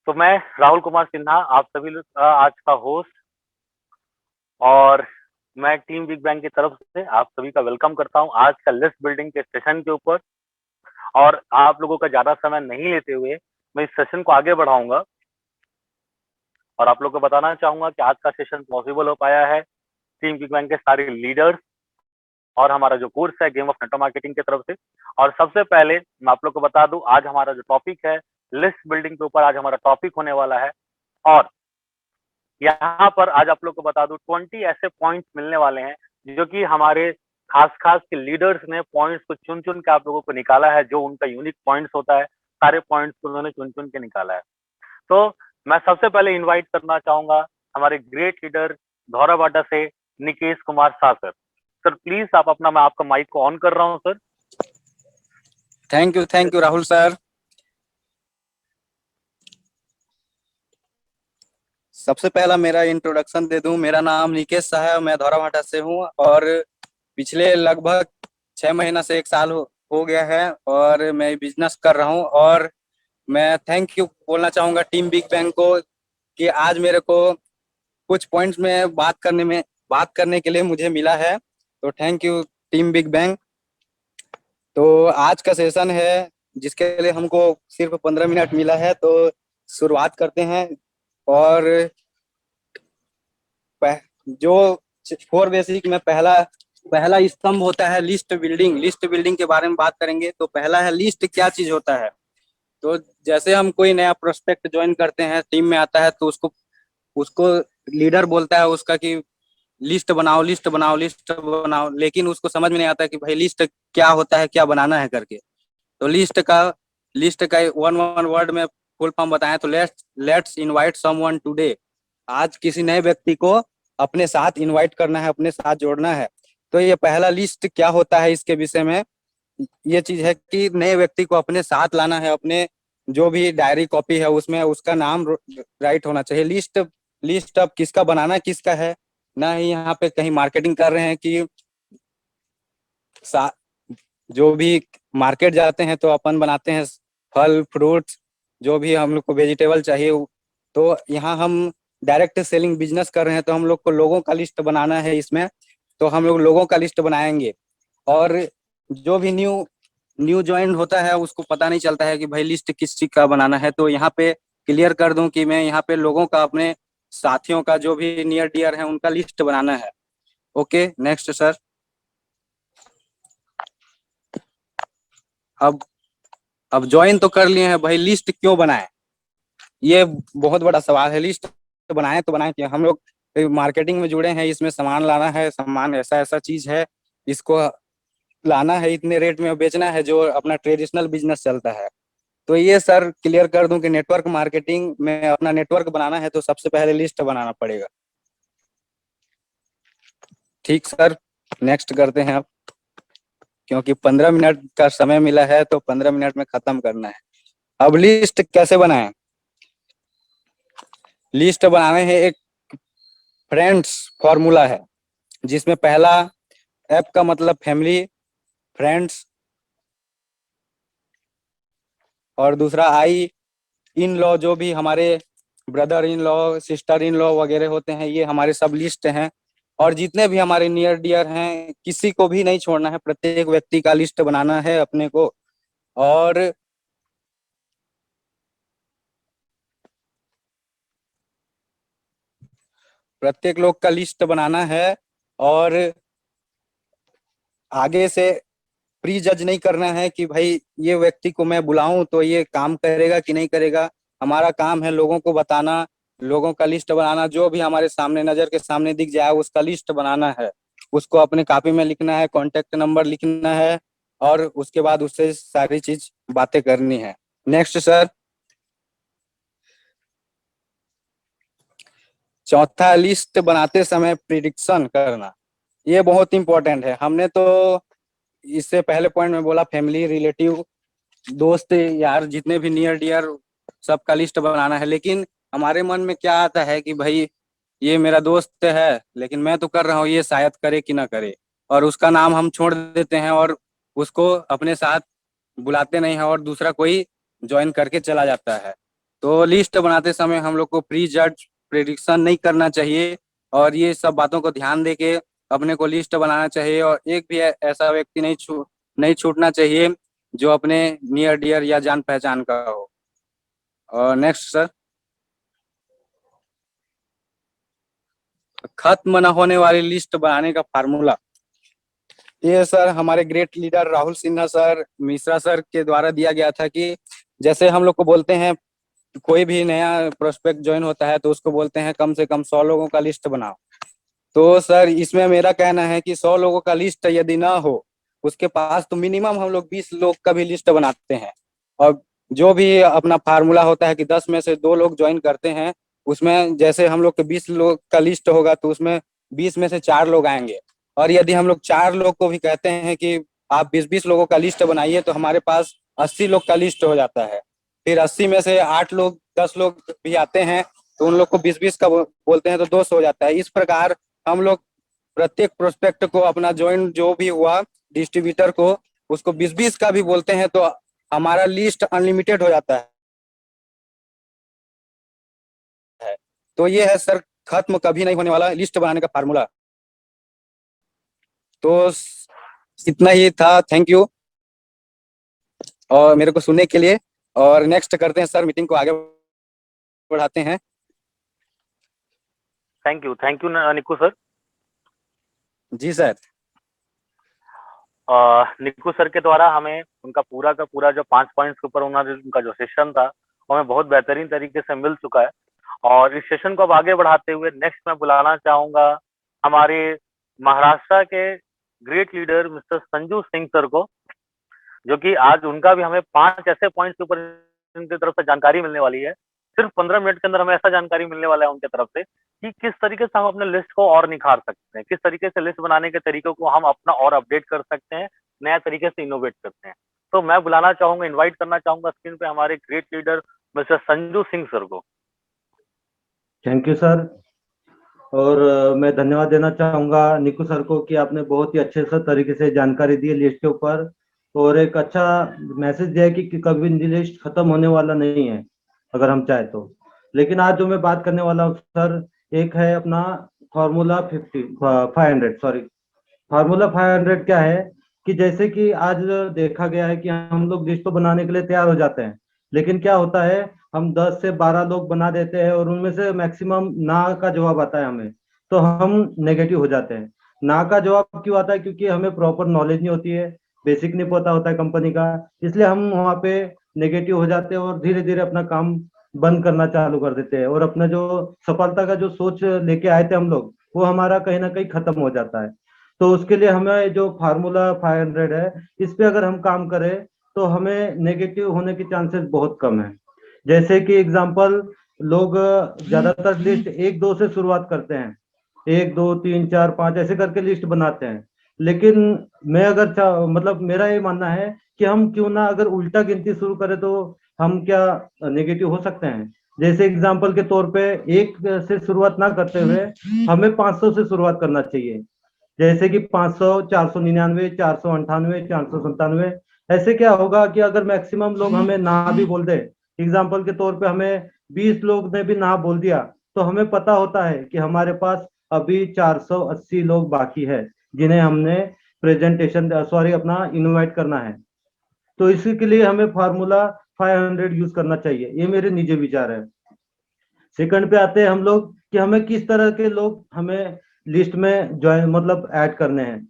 तो मैं राहुल कुमार सिन्हा, आप सभी लोग आज का होस्ट, और मैं टीम बिग बैंग की तरफ से आप सभी का वेलकम करता हूं आज का लिस्ट बिल्डिंग के सेशन के ऊपर। और आप लोगों का ज्यादा समय नहीं लेते हुए मैं इस सेशन को आगे बढ़ाऊंगा और आप लोगों को बताना चाहूंगा कि आज का सेशन पॉसिबल हो पाया है टीम बिग बैंग के सारे लीडर्स और हमारा जो कोर्स है गेम ऑफ नेटवर्क मार्केटिंग की तरफ से। और सबसे पहले मैं आप लोग को बता दूं, आज हमारा जो टॉपिक है लिस्ट बिल्डिंग के ऊपर आज हमारा टॉपिक होने वाला है। और यहाँ पर आज आप लोग को बता दूं 20 ऐसे पॉइंट्स मिलने वाले हैं जो कि हमारे खास खास के लीडर्स ने पॉइंट्स को चुन चुन के आप लोगों को निकाला है, जो उनका यूनिक पॉइंट्स होता है, सारे पॉइंट्स को उन्होंने चुन चुन के निकाला है। तो मैं सबसे पहले इनवाइट करना चाहूंगा हमारे ग्रेट लीडर धौराबाटा से Nikesh Kumar Shah sir. Sir please आप अपना, मैं आपका माइक को ऑन कर रहा हूँ sir. Thank you Rahul sir. सबसे पहला मेरा इंट्रोडक्शन दे दूं, मेरा नाम निकेश शाह है, मैं धौराभाटा से हूं और पिछले लगभग 6 महीना से 1 साल हो गया है और मैं बिजनेस कर रहा हूं। और मैं थैंक यू बोलना चाहूंगा टीम बिग बैंग को कि आज मेरे को कुछ पॉइंट्स में बात करने के लिए मुझे मिला है, तो thank you team big bang. तो आज का सेशन है जिसके लिए हमको सिर्फ 15 मिनट मिला है, तो शुरुआत करते हैं। और जो 4 बेसिक में पहला पहला स्तंभ होता है लिस्ट बिल्डिंग। लिस्ट बिल्डिंग के बारे में बात करेंगे। तो पहला है लिस्ट, क्या चीज होता है। तो जैसे हम कोई नया प्रोस्पेक्ट ज्वाइन करते हैं, टीम में आता है, तो उसको उसको लीडर बोलता है उसका कि लिस्ट बनाओ लिस्ट बनाओ लिस्ट बनाओ, लेकिन उसको समझ में नहीं आता कि भाई लिस्ट क्या होता है, क्या बनाना है करके। तो लिस्ट का वन वन वर्ड में फुल फॉर्म बताएं तो लेट्स इनवाइट समवन टुडे। आज किसी नए व्यक्ति को अपने साथ इनवाइट करना है, अपने साथ जोड़ना है। तो ये पहला लिस्ट क्या होता है, इसके विषय में ये चीज है कि नए व्यक्ति को अपने साथ लाना है। अपने जो भी डायरी कॉपी है उसमें उसका नाम राइट होना चाहिए। लिस्ट लिस्ट अब किसका बनाना किसका है, ना ही यहाँ पे कहीं मार्केटिंग कर रहे हैं कि जो भी मार्केट जाते हैं तो अपन बनाते हैं फल फ्रूट्स, जो भी हम लोग को वेजिटेबल चाहिए। तो यहाँ हम डायरेक्ट सेलिंग बिजनेस कर रहे हैं, तो हम लोग को लोगों का लिस्ट बनाना है इसमें। तो हम लोग लोगों का लिस्ट बनाएंगे। और जो भी न्यू न्यू ज्वाइन होता है उसको पता नहीं चलता है कि भाई लिस्ट किस चीज का बनाना है। तो यहाँ पे क्लियर कर दूं कि मैं यहाँ पे लोगों का, अपने साथियों का, जो भी नियर डियर है उनका लिस्ट बनाना है। Okay, next sir. अब अब ज्वाइन तो कर लिए हैं भाई, लिस्ट क्यों बनाए, ये बहुत बड़ा सवाल है। लिस्ट बनाए तो बनाए कि हम लोग मार्केटिंग में जुड़े हैं, इसमें सामान लाना है, सामान ऐसा ऐसा चीज है, इसको लाना है, इतने रेट में बेचना है, जो अपना ट्रेडिशनल बिजनेस चलता है। तो ये सर क्लियर कर दूं कि नेटवर्क मार्केटिंग में अपना नेटवर्क बनाना है तो सबसे पहले लिस्ट बनाना पड़ेगा। ठीक सर, नेक्स्ट करते हैं अब, क्योंकि 15 मिनट का समय मिला है तो 15 मिनट में खत्म करना है। अब लिस्ट कैसे बनाएं। लिस्ट बनाने है एक फ्रेंड्स फॉर्मूला है, जिसमें पहला एफ का मतलब फैमिली फ्रेंड्स, और दूसरा आई इन लॉ, जो भी हमारे brother in law sister in law वगैरह होते हैं, ये हमारे सब लिस्ट हैं। और जितने भी हमारे नियर डियर हैं किसी को भी नहीं छोड़ना है, प्रत्येक व्यक्ति का लिस्ट बनाना है अपने को। और प्रत्येक लोग का लिस्ट बनाना है और आगे से प्री जज नहीं करना है कि भाई ये व्यक्ति को मैं बुलाऊं तो ये काम करेगा कि नहीं करेगा। हमारा काम है लोगों को बताना, लोगों का लिस्ट बनाना, जो भी हमारे सामने नजर के सामने दिख जाए उसका लिस्ट बनाना है। उसको अपने कॉपी में लिखना है, कॉन्टेक्ट नंबर लिखना है, और उसके बाद उससे सारी चीज बातें करनी है। Next sir. चौथा, लिस्ट बनाते समय प्रिडिक्शन करना, ये बहुत इंपॉर्टेंट है। हमने तो इससे पहले पॉइंट में बोला फैमिली रिलेटिव दोस्त यार जितने भी नियर डियर सबका लिस्ट बनाना है, लेकिन हमारे मन में क्या आता है कि भाई ये मेरा दोस्त है लेकिन मैं तो कर रहा हूँ, ये शायद करे कि ना करे, और उसका नाम हम छोड़ देते हैं और उसको अपने साथ बुलाते नहीं हैं और दूसरा कोई ज्वाइन करके चला जाता है। तो लिस्ट बनाते समय हम लोग को प्री जज प्रेडिक्शन नहीं करना चाहिए, और ये सब बातों को ध्यान दे के अपने को लिस्ट बनाना चाहिए। और एक भी ऐसा व्यक्ति नहीं छूटना चाहिए जो अपने नियर डियर या जान पहचान का हो। और नेक्स्ट सर, खत्म न होने वाली लिस्ट बनाने का फार्मूला। ये सर हमारे great leader Rahul Sinha sir, Mishra sir के द्वारा दिया गया था कि जैसे हम लोग को बोलते हैं कोई भी नया प्रोस्पेक्ट ज्वाइन होता है तो उसको बोलते हैं कम से कम 100 लोगों का लिस्ट बनाओ। तो सर इसमें मेरा कहना है कि 100 लोगों का लिस्ट यदि ना हो उसके पास, तो मिनिमम हम लोग 20 लोग का भी लिस्ट बनाते हैं। और जो भी अपना फार्मूला होता है कि 10 में से 2 लोग ज्वाइन करते हैं, उसमें जैसे हम लोग के 20 लोग का लिस्ट होगा तो उसमें 20 में से 4 लोग आएंगे। और यदि हम लोग 4 लोग को भी कहते हैं कि आप 20-20 लोगों का लिस्ट बनाइए, तो हमारे पास 80 लोग का लिस्ट हो जाता है। फिर 80 में से 8 लोग 10 लोग भी आते हैं, तो उन लोग को 20-20 का बोलते हैं, तो 200 हो जाता है। इस प्रकार हम लोग प्रत्येक प्रोस्पेक्ट को अपना ज्वाइन जो भी हुआ डिस्ट्रीब्यूटर को, उसको 20-20 का भी बोलते हैं, तो हमारा लिस्ट अनलिमिटेड हो जाता है। तो ये है सर खत्म कभी नहीं होने वाला लिस्ट बनाने का फार्मूला। तो इतना ही था, थैंक यू और मेरे को सुनने के लिए। और नेक्स्ट करते हैं सर, मीटिंग को आगे बढ़ाते हैं। Thank you Nikku sir. जी सर। निक्कू सर के द्वारा हमें उनका पूरा का पूरा जो 5 पॉइंट्स के ऊपर उन्होंने उनका जो सेशन था वो हमें बहुत बेहतरीन तरीके से मिल चुका है। और इस सेशन को अब आगे बढ़ाते हुए नेक्स्ट मैं बुलाना चाहूंगा हमारे महाराष्ट्र के great leader mister Sanju Singh sir को, जो कि आज उनका भी हमें 5 ऐसे पॉइंट्स के ऊपर उनकी तरफ से जानकारी मिलने वाली है। सिर्फ 15 मिनट के अंदर हमें ऐसा जानकारी मिलने वाला है उनके तरफ से कि किस तरीके से हम अपने लिस्ट को और निखार सकते हैं, किस तरीके से लिस्ट बनाने के तरीकों को हम अपना और अपडेट कर सकते हैं, नया तरीके से इनोवेट करते हैं। तो मैं बुलाना चाहूंगा, इन्वाइट करना चाहूंगा स्क्रीन पे हमारे great leader mister Sanju Singh sir को। Thank you sir. और मैं धन्यवाद देना चाहूंगा निकू सर को कि आपने बहुत ही अच्छे से तरीके से जानकारी दी है लिस्ट के ऊपर, और एक अच्छा मैसेज दिया है कि कभी लिस्ट खत्म होने वाला नहीं है अगर हम चाहे तो। लेकिन आज जो मैं बात करने वाला हूँ सर, एक है अपना फार्मूला 500 सॉरी फार्मूला 500 क्या है कि जैसे कि आज देखा गया है कि हम लोग लिस्ट तो बनाने के लिए तैयार हो जाते हैं, लेकिन क्या होता है हम 10 से 12 लोग बना देते हैं और उनमें से मैक्सिमम ना का जवाब आता है हमें, तो हम नेगेटिव हो जाते हैं। ना का जवाब क्यों आता है? क्योंकि हमें प्रॉपर नॉलेज नहीं होती है, बेसिक नहीं पता होता है कंपनी का, इसलिए हम वहाँ पे नेगेटिव हो जाते हैं और धीरे धीरे अपना काम बंद करना चालू कर देते हैं, और अपना जो सफलता का जो सोच लेके आए थे हम लोग, वो हमारा कहीं ना कहीं खत्म हो जाता है। तो उसके लिए हमें जो फार्मूला 500 है, इस पे अगर हम काम करें तो हमें नेगेटिव होने के चांसेस बहुत कम है। जैसे कि एग्जांपल, लोग ज्यादातर लिस्ट 1-2 से शुरुआत करते हैं, 1 2 3 4 5 ऐसे करके लिस्ट बनाते हैं। लेकिन मैं अगर मतलब मेरा ये मानना है कि हम क्यों ना अगर उल्टा गिनती शुरू करें तो हम क्या नेगेटिव हो सकते हैं। जैसे एग्जांपल के तौर पे 1 से शुरुआत ना करते हुए हमें 500 से शुरुआत करना चाहिए। जैसे कि 500, 499, 498, 497, ऐसे क्या होगा कि अगर मैक्सिमम लोग हमें ना भी बोल दे, एग्जाम्पल के तौर पे हमें 20 लोग ने भी ना बोल दिया, तो हमें पता होता है कि हमारे पास अभी 480 लोग बाकी है जिन्हें हमने प्रेजेंटेशन सॉरी अपना इनवाइट करना है। तो इसी के लिए हमें फार्मूला 500 यूज करना चाहिए, ये मेरे निजी विचार है। सेकंड पे आते हैं हम लोग कि हमें किस तरह के लोग हमें लिस्ट में ज्वाइन मतलब ऐड करने हैं।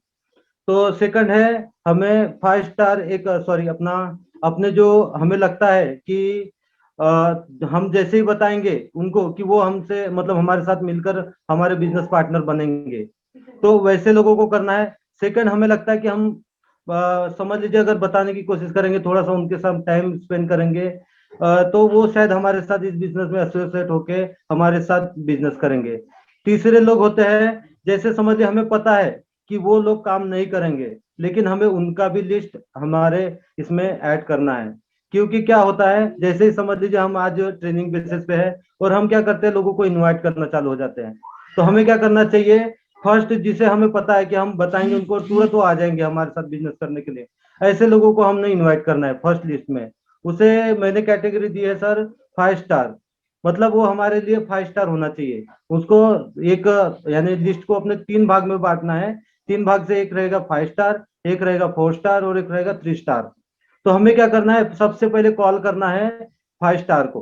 तो सेकंड है हमें 5 स्टार एक सॉरी अपना अपने जो हमें लगता है कि हम जैसे ही बताएंगे उनको कि वो हमसे मतलब हमारे साथ मिलकर हमारे बिजनेस पार्टनर बनेंगे, तो वैसे लोगों को करना है। सेकंड, हमें लगता है कि हम समझ लीजिए अगर बताने की कोशिश करेंगे, थोड़ा सा उनके साथ टाइम स्पेंड करेंगे, तो वो शायद हमारे साथ इस बिजनेस में एसोसिएट होके हमारे साथ बिजनेस करेंगे। तीसरे लोग होते हैं, जैसे समझ लीजिए हमें पता है कि वो लोग काम नहीं करेंगे, लेकिन हमें उनका भी लिस्ट हमारे इसमें ऐड करना है। क्योंकि क्या होता है, जैसे ही समझ लीजिए हम आज ट्रेनिंग बेसिस पे है और हम क्या करते हैं, लोगों को इनवाइट करना चालू हो जाते हैं। तो हमें क्या करना चाहिए, फर्स्ट जिसे हमें पता है कि हम बताएंगे उनको तुरंत वो आ जाएंगे हमारे साथ बिजनेस करने के लिए, ऐसे लोगों को हमने इन्वाइट करना है फर्स्ट लिस्ट में। उसे मैंने कैटेगरी दी है सर 5 स्टार। मतलब वो हमारे लिए 5 स्टार होना चाहिए। उसको एक यानी लिस्ट को अपने 3 भाग में बांटना है। 3 भाग से एक रहेगा 5 स्टार, एक रहेगा 4 स्टार और एक रहेगा 3 स्टार। तो हमें क्या करना है, सबसे पहले कॉल करना है 5 स्टार को,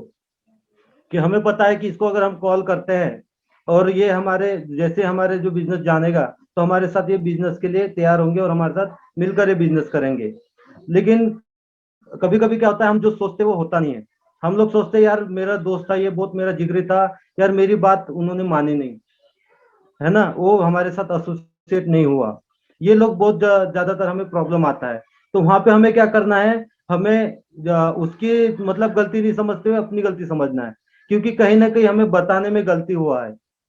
कि हमें पता है कि इसको अगर हम कॉल करते हैं और ये हमारे जैसे हमारे जो बिजनेस जानेगा तो हमारे साथ ये बिजनेस के लिए तैयार होंगे और हमारे साथ मिलकर ये बिजनेस करेंगे। लेकिन कभी कभी क्या होता है, हम जो सोचते हैं वो होता नहीं है। हम लोग सोचते हैं यार मेरा दोस्त था, ये बहुत मेरा जिगरी था, यार मेरी बात उन्होंने मानी नहीं, है ना, वो हमारे साथ एसोसिएट नहीं हुआ। ये लोग बहुत ज्यादातर हमें प्रॉब्लम आता है। तो वहां पे हमें क्या करना है, हमें उसकी मतलब गलती नहीं समझते हुए अपनी गलती समझना है, क्योंकि कहीं ना कहीं हमें बताने में गलती हुआ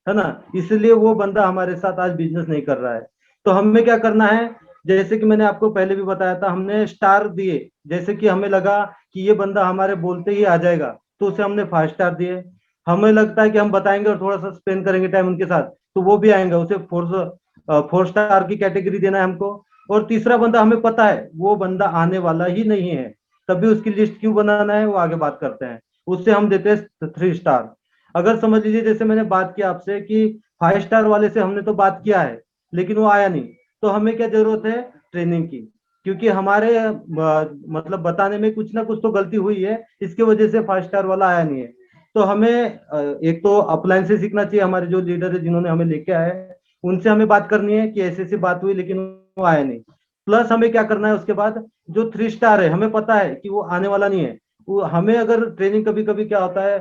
है ना, इसलिए वो बंदा हमारे साथ आज बिजनेस नहीं कर रहा है। तो हमें क्या करना है, जैसे कि मैंने आपको पहले भी बताया था, हमने स्टार दिए। जैसे कि हमें लगा कि ये बंदा हमारे बोलते ही आ जाएगा, तो उसे हमने 5 स्टार दिए। हमें लगता है कि हम बताएंगे और थोड़ा सा स्पेंड करेंगे टाइम उनके साथ, तो वो भी आएंगे, उसे 4 स्टार की कैटेगरी देना है हमको। और तीसरा बंदा हमें पता है वो बंदा आने वाला ही नहीं है, तभी उसकी लिस्ट क्यों बनाना है वो आगे बात करते हैं। उससे हम देते हैं 3 स्टार। अगर समझ लीजिए जैसे मैंने बात किया आपसे कि 5 स्टार वाले से हमने तो बात किया है लेकिन वो आया नहीं, तो हमें क्या जरूरत है, ट्रेनिंग की। क्योंकि हमारे मतलब बताने में कुछ ना कुछ तो गलती हुई है, इसकी वजह से 5 स्टार वाला आया नहीं है। तो हमें एक तो अपलाइन से सीखना चाहिए, हमारे जो लीडर है जिन्होंने हमें लेके आए हैं उनसे हमें बात करनी है कि ऐसी ऐसी बात हुई लेकिन वो आया नहीं। प्लस हमें क्या करना है उसके बाद, जो 3 स्टार है हमें पता है कि वो आने वाला नहीं है। वो हमें अगर ट्रेनिंग कभी कभी क्या होता है,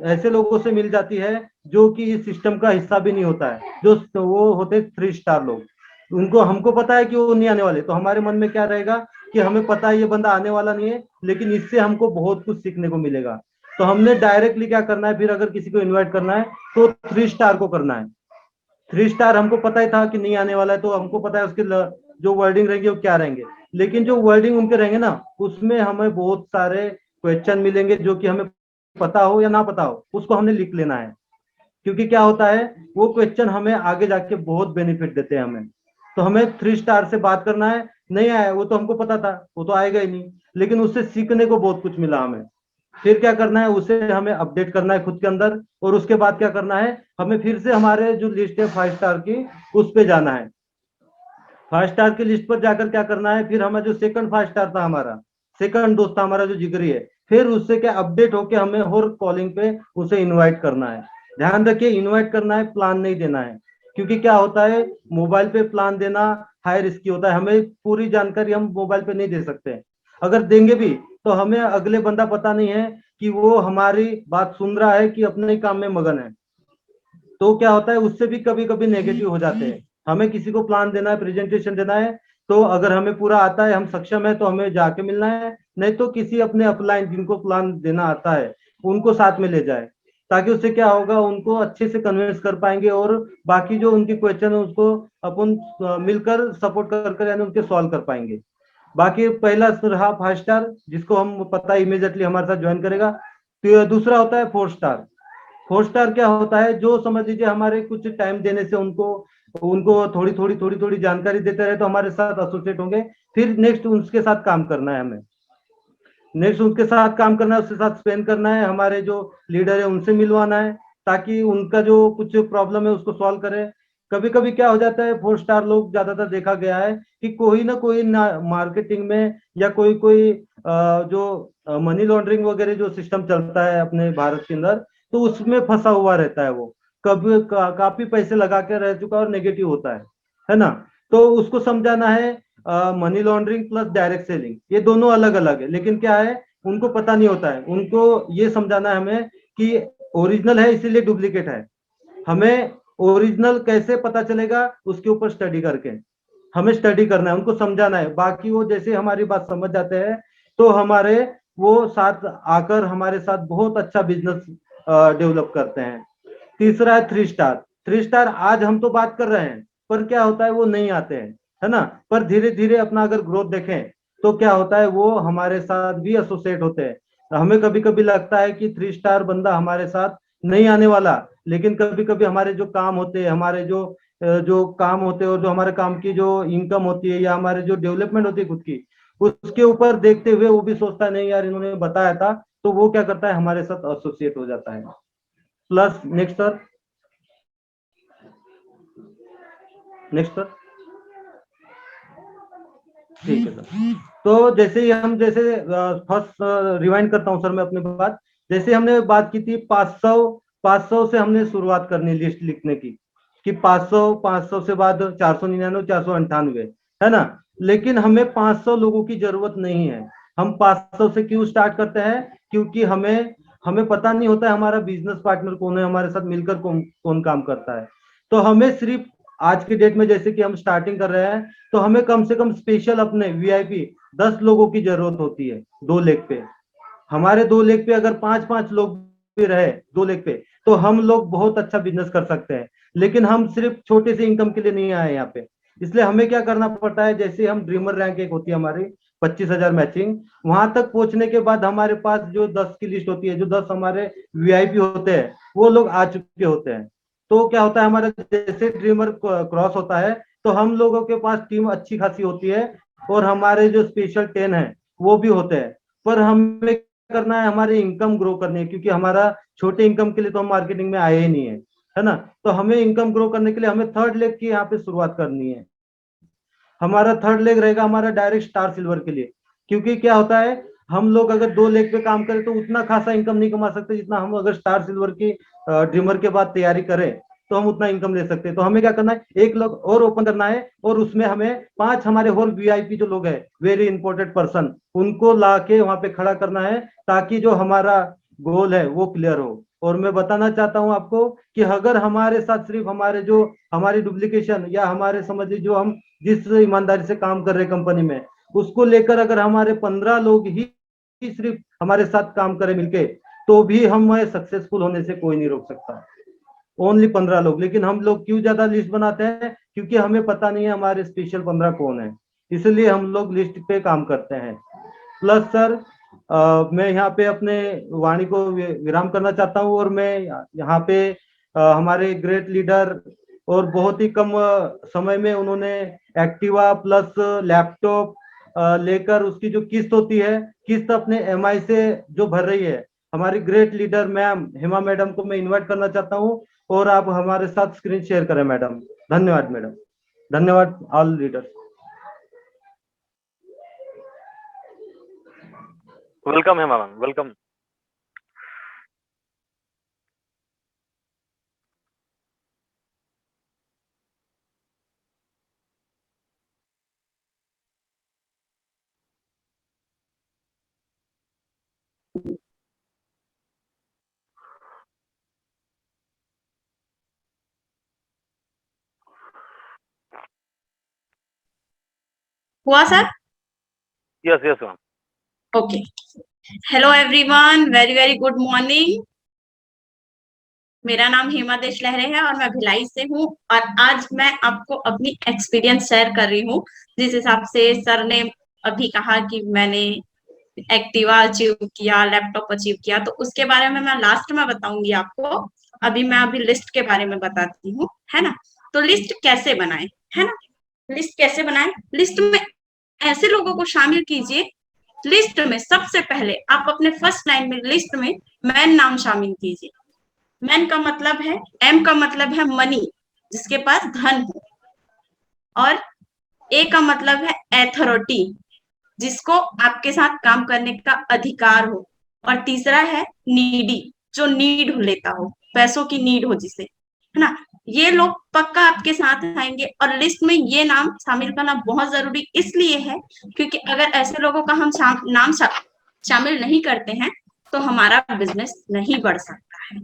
ऐसे लोगों से मिल जाती है जो कि इस सिस्टम का हिस्सा भी नहीं होता है, जो वो होते 3 स्टार लोग। उनको हमको पता है कि वो नहीं आने वाले, तो हमारे मन में क्या रहेगा कि हमें पता है ये बंदा आने वाला नहीं है लेकिन इससे हमको बहुत कुछ सीखने को मिलेगा। तो हमने डायरेक्टली क्या करना है, फिर अगर किसी को इन्वाइट करना है तो 3 स्टार को करना है। 3 स्टार हमको पता ही था कि नहीं आने वाला है, तो हमको पता है उसके जो वर्डिंग रहेंगे वो क्या रहेंगे। लेकिन जो वर्डिंग उनके रहेंगे ना, उसमें हमें बहुत सारे क्वेश्चन मिलेंगे जो कि हमें पता हो या ना पता हो उसको हमने लिख लेना है। क्योंकि क्या होता है, वो क्वेश्चन हमें आगे जाके बहुत बेनिफिट देते हैं हमें। तो हमें 3 स्टार से बात करना है। नहीं आया वो तो हमको पता था, वो तो आएगा ही नहीं, लेकिन उससे सीखने को बहुत कुछ मिला हमें। फिर क्या करना है, उसे हमें अपडेट करना है खुद के अंदर। और उसके बाद क्या करना है, हमें फिर से हमारे जो लिस्ट है 5 स्टार की उस पे जाना है। 5 स्टार की लिस्ट पर जाकर क्या करना है, फिर हमारा जो सेकंड 5 स्टार था, हमारा सेकंड दोस्त था, हमारा जो जिगरी है, फिर उससे क्या अपडेट होके हमें और कॉलिंग पे उसे इनवाइट करना है। ध्यान रखिए, इनवाइट करना है, प्लान नहीं देना है। क्योंकि क्या होता है, मोबाइल पे प्लान देना हाई रिस्की होता है, हमें पूरी जानकारी हम मोबाइल पे नहीं दे सकते। अगर देंगे भी तो हमें अगले बंदा पता नहीं है कि वो हमारी बात सुन रहा है कि अपने काम में मगन है। तो क्या होता है, उससे भी कभी कभी नेगेटिव हो जाते हैं। हमें किसी को प्लान देना है, प्रेजेंटेशन देना है, तो अगर हमें पूरा आता है, हम सक्षम है, तो हमें जाके मिलना है। नहीं तो किसी अपने अपलाइन जिनको प्लान देना आता है उनको साथ में ले जाए, ताकि उससे क्या होगा, उनको अच्छे से कन्विंस कर पाएंगे और बाकी जो उनकी क्वेश्चन है उसको अपन मिलकर सपोर्ट कर यानी उनके सॉल्व कर पाएंगे। बाकी पहला रहा 5 स्टार, जिसको हम पता है इमीडिएटली हमारे साथ ज्वाइन करेगा। तो दूसरा होता है 4 स्टार। 4 स्टार क्या होता है, जो समझ लीजिए हमारे कुछ टाइम देने से उनको उनको थोड़ी थोड़ी जानकारी देते रहे तो हमारे साथ एसोसिएट होंगे। फिर नेक्स्ट उसके साथ काम करना है हमें, नेक्स्ट उसके साथ काम करना है, उसके साथ स्पेंड करना है, हमारे जो लीडर है उनसे मिलवाना है, ताकि उनका जो कुछ प्रॉब्लम है उसको सॉल्व करें। कभी कभी क्या हो जाता है, 4 स्टार लोग ज्यादातर देखा गया है कि कोई ना मार्केटिंग में या कोई कोई जो मनी लॉन्ड्रिंग वगैरह जो सिस्टम चलता है अपने भारत के अंदर, तो उसमें फंसा हुआ रहता है वो। काफी पैसे लगा के रह चुका और नेगेटिव होता है ना। तो उसको समझाना है, money laundering plus direct selling ये दोनों अलग अलग है, लेकिन क्या है, उनको पता नहीं होता है। उनको ये समझाना है हमें कि ओरिजिनल है इसीलिए डुप्लीकेट है। हमें ओरिजिनल कैसे पता चलेगा, उसके ऊपर स्टडी करके हमें स्टडी करना है, उनको समझाना है। बाकी वो जैसे हमारी बात समझ जाते हैं तो हमारे वो साथ आकर हमारे साथ बहुत अच्छा बिजनेस डेवलप करते हैं। तीसरा है 3 स्टार। 3 स्टार आज हम तो बात कर रहे हैं, पर क्या होता है वो नहीं आते हैं, है ना। पर धीरे धीरे अपना अगर ग्रोथ देखें तो क्या होता है, वो हमारे साथ भी एसोसिएट होते हैं। हमें कभी कभी लगता है कि 3 स्टार बंदा हमारे साथ नहीं आने वाला, लेकिन कभी कभी हमारे जो काम होते हैं, हमारे जो काम होते हैं और जो हमारे काम की जो इनकम होती है या हमारे जो डेवलपमेंट होती है खुद की, उसके ऊपर देखते हुए वो भी सोचता है नहीं यार इन्होंने बताया था, तो वो क्या करता है हमारे साथ एसोसिएट हो जाता है। Plus next sir, next sir, ठीक है सर। तो जैसे ही हम जैसे फर्स्ट रिवाइंड करता हूँ सर मैं अपनी बात, जैसे हमने बात की थी 500 से हमने शुरुआत करनी लिस्ट लिखने की, कि 500 से बाद 499, 498, है ना। लेकिन हमें 500 लोगों की जरूरत नहीं है। हम 500 से क्यों स्टार्ट करते हैं, क्योंकि हमें हमें पता नहीं होता है हमारा बिजनेस पार्टनर कौन है, हमारे साथ मिलकर कौन कौन काम करता है। तो हमें सिर्फ आज की डेट में जैसे कि हम स्टार्टिंग कर रहे हैं, तो हमें कम से कम स्पेशल अपने वीआईपी 10 लोगों की जरूरत होती है 2 लेग पे। हमारे 2 लेग पे अगर 5-5 लोग भी रहे 2 लेग पे, तो हम लोग बहुत अच्छा बिजनेस कर सकते हैं। लेकिन हम सिर्फ छोटे से इनकम के लिए नहीं आए यहाँ पे, इसलिए हमें क्या करना पड़ता है, जैसे हम ड्रीमर रैंक एक होती है हमारी 25,000 मैचिंग, वहां तक पहुंचने के बाद हमारे पास जो 10 की लिस्ट होती है, जो 10 हमारे वीआईपी होते हैं वो लोग आ चुके होते हैं। तो क्या होता है हमारा जैसे ड्रीमर क्रॉस होता है, तो हम लोगों के पास टीम अच्छी खासी होती है, और हमारे जो स्पेशल 10 है वो भी होते हैं। पर हमें करना है हमारी इनकम ग्रो करनी है, क्योंकि हमारा छोटे इनकम के लिए तो हम मार्केटिंग में आए ही नहीं है ना। तो हमें इनकम ग्रो करने के लिए हमें 3rd लेग की यहाँ पे शुरुआत करनी है। हमारा 3rd लेग रहेगा हमारा डायरेक्ट स्टार सिल्वर के लिए, क्योंकि क्या होता है हम लोग अगर 2 लेग पे काम करें तो उतना खासा इनकम नहीं कमा सकते जितना हम अगर स्टार सिल्वर की ड्रीमर के बाद तैयारी करें तो हम उतना इनकम ले सकते हैं। तो हमें क्या करना है, 1 लोग और ओपन करना है, और उसमें हमें 5 हमारे और वीआईपी जो लोग हैं, वेरी इंपॉर्टेंट पर्सन, उनको ला के वहां पे खड़ा करना है, ताकि जो हमारा गोल है वो क्लियर हो। और मैं बताना चाहता हूं आपको कि अगर हमारे साथ सिर्फ हमारे जो हमारी डुप्लीकेशन या हमारे समझिए जो हम जिस ईमानदारी से काम कर रहे कंपनी में, उसको लेकर अगर हमारे 15 लोग ही सिर्फ हमारे साथ काम करें मिलके, तो भी हम सक्सेसफुल होने से कोई नहीं रोक सकता। ओनली 15 लोग। लेकिन हम लोग क्यों ज्यादा लिस्ट बनाते हैं, क्योंकि हमें पता नहीं है हमारे स्पेशल 15 कौन है, इसलिए हम लोग लिस्ट पे काम करते हैं। प्लस सर मैं यहाँ पे अपने वाणी को विराम करना चाहता हूँ, और मैं यहाँ पे हमारे ग्रेट लीडर, और बहुत ही कम समय में उन्होंने एक्टिवा प्लस लैपटॉप लेकर उसकी जो किस्त होती है, किस्त अपने एमआई से जो भर रही है, हमारी great leader ma'am Hema madam को मैं इनवाइट करना चाहता हूँ, और आप हमारे साथ स्क्रीन शेयर करें मैडम। धन्यवाद मैडम, धन्यवाद all leaders. Welcome Hema ma'am, welcome. हुआ sir? Yes yes ma'am. Okay. Hello everyone, very very good morning. मेरा नाम हेमा देश लहरे है और मैं भिलाई से हूँ, और आज मैं आपको अपनी एक्सपीरियंस शेयर कर रही हूँ। जिस हिसाब से सर ने अभी कहा कि मैंने एक्टिवा अचीव किया, लैपटॉप अचीव किया, तो उसके बारे में मैं लास्ट में बताऊंगी आपको। अभी लिस्ट के बारे में बताती हूँ, है ना। तो लिस्ट कैसे बनाए, है ना। लिस्ट कैसे बनाए, लिस्ट में ऐसे लोगों को शामिल कीजिए। लिस्ट में सबसे पहले आप अपने फर्स्ट लाइन में लिस्ट में मैन नाम शामिल कीजिए। मैन का मतलब है, एम का मतलब है मनी, जिसके पास धन हो, और ए का मतलब है अथॉरिटी, जिसको आपके साथ काम करने का अधिकार हो, और तीसरा है नीडी, जो नीड लेता हो, पैसों की नीड हो जिसे, है ना। ये लोग पक्का आपके साथ आएंगे, और लिस्ट में ये नाम शामिल करना बहुत जरूरी इसलिए है क्योंकि अगर ऐसे लोगों का हम नाम शामिल नहीं करते हैं तो हमारा बिजनेस नहीं बढ़ सकता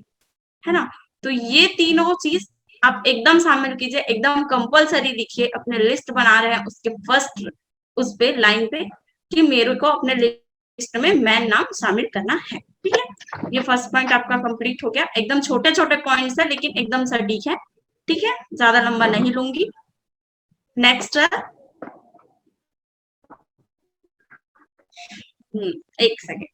है ना। तो ये तीनों चीज आप एकदम शामिल कीजिए, एकदम कंपलसरी लिखिए। अपने लिस्ट बना रहे हैं उसके फर्स्ट उस पे लाइन पे कि मेरे को अपने लिस्ट में मैन नाम शामिल करना है। ठीक है, ये फर्स्ट पॉइंट आपका कंप्लीट हो गया। एकदम छोटे छोटे पॉइंट्स है लेकिन एकदम सटीक है। ठीक है, ज्यादा लंबा नहीं लूंगी। नेक्स्ट एक सेकेंड।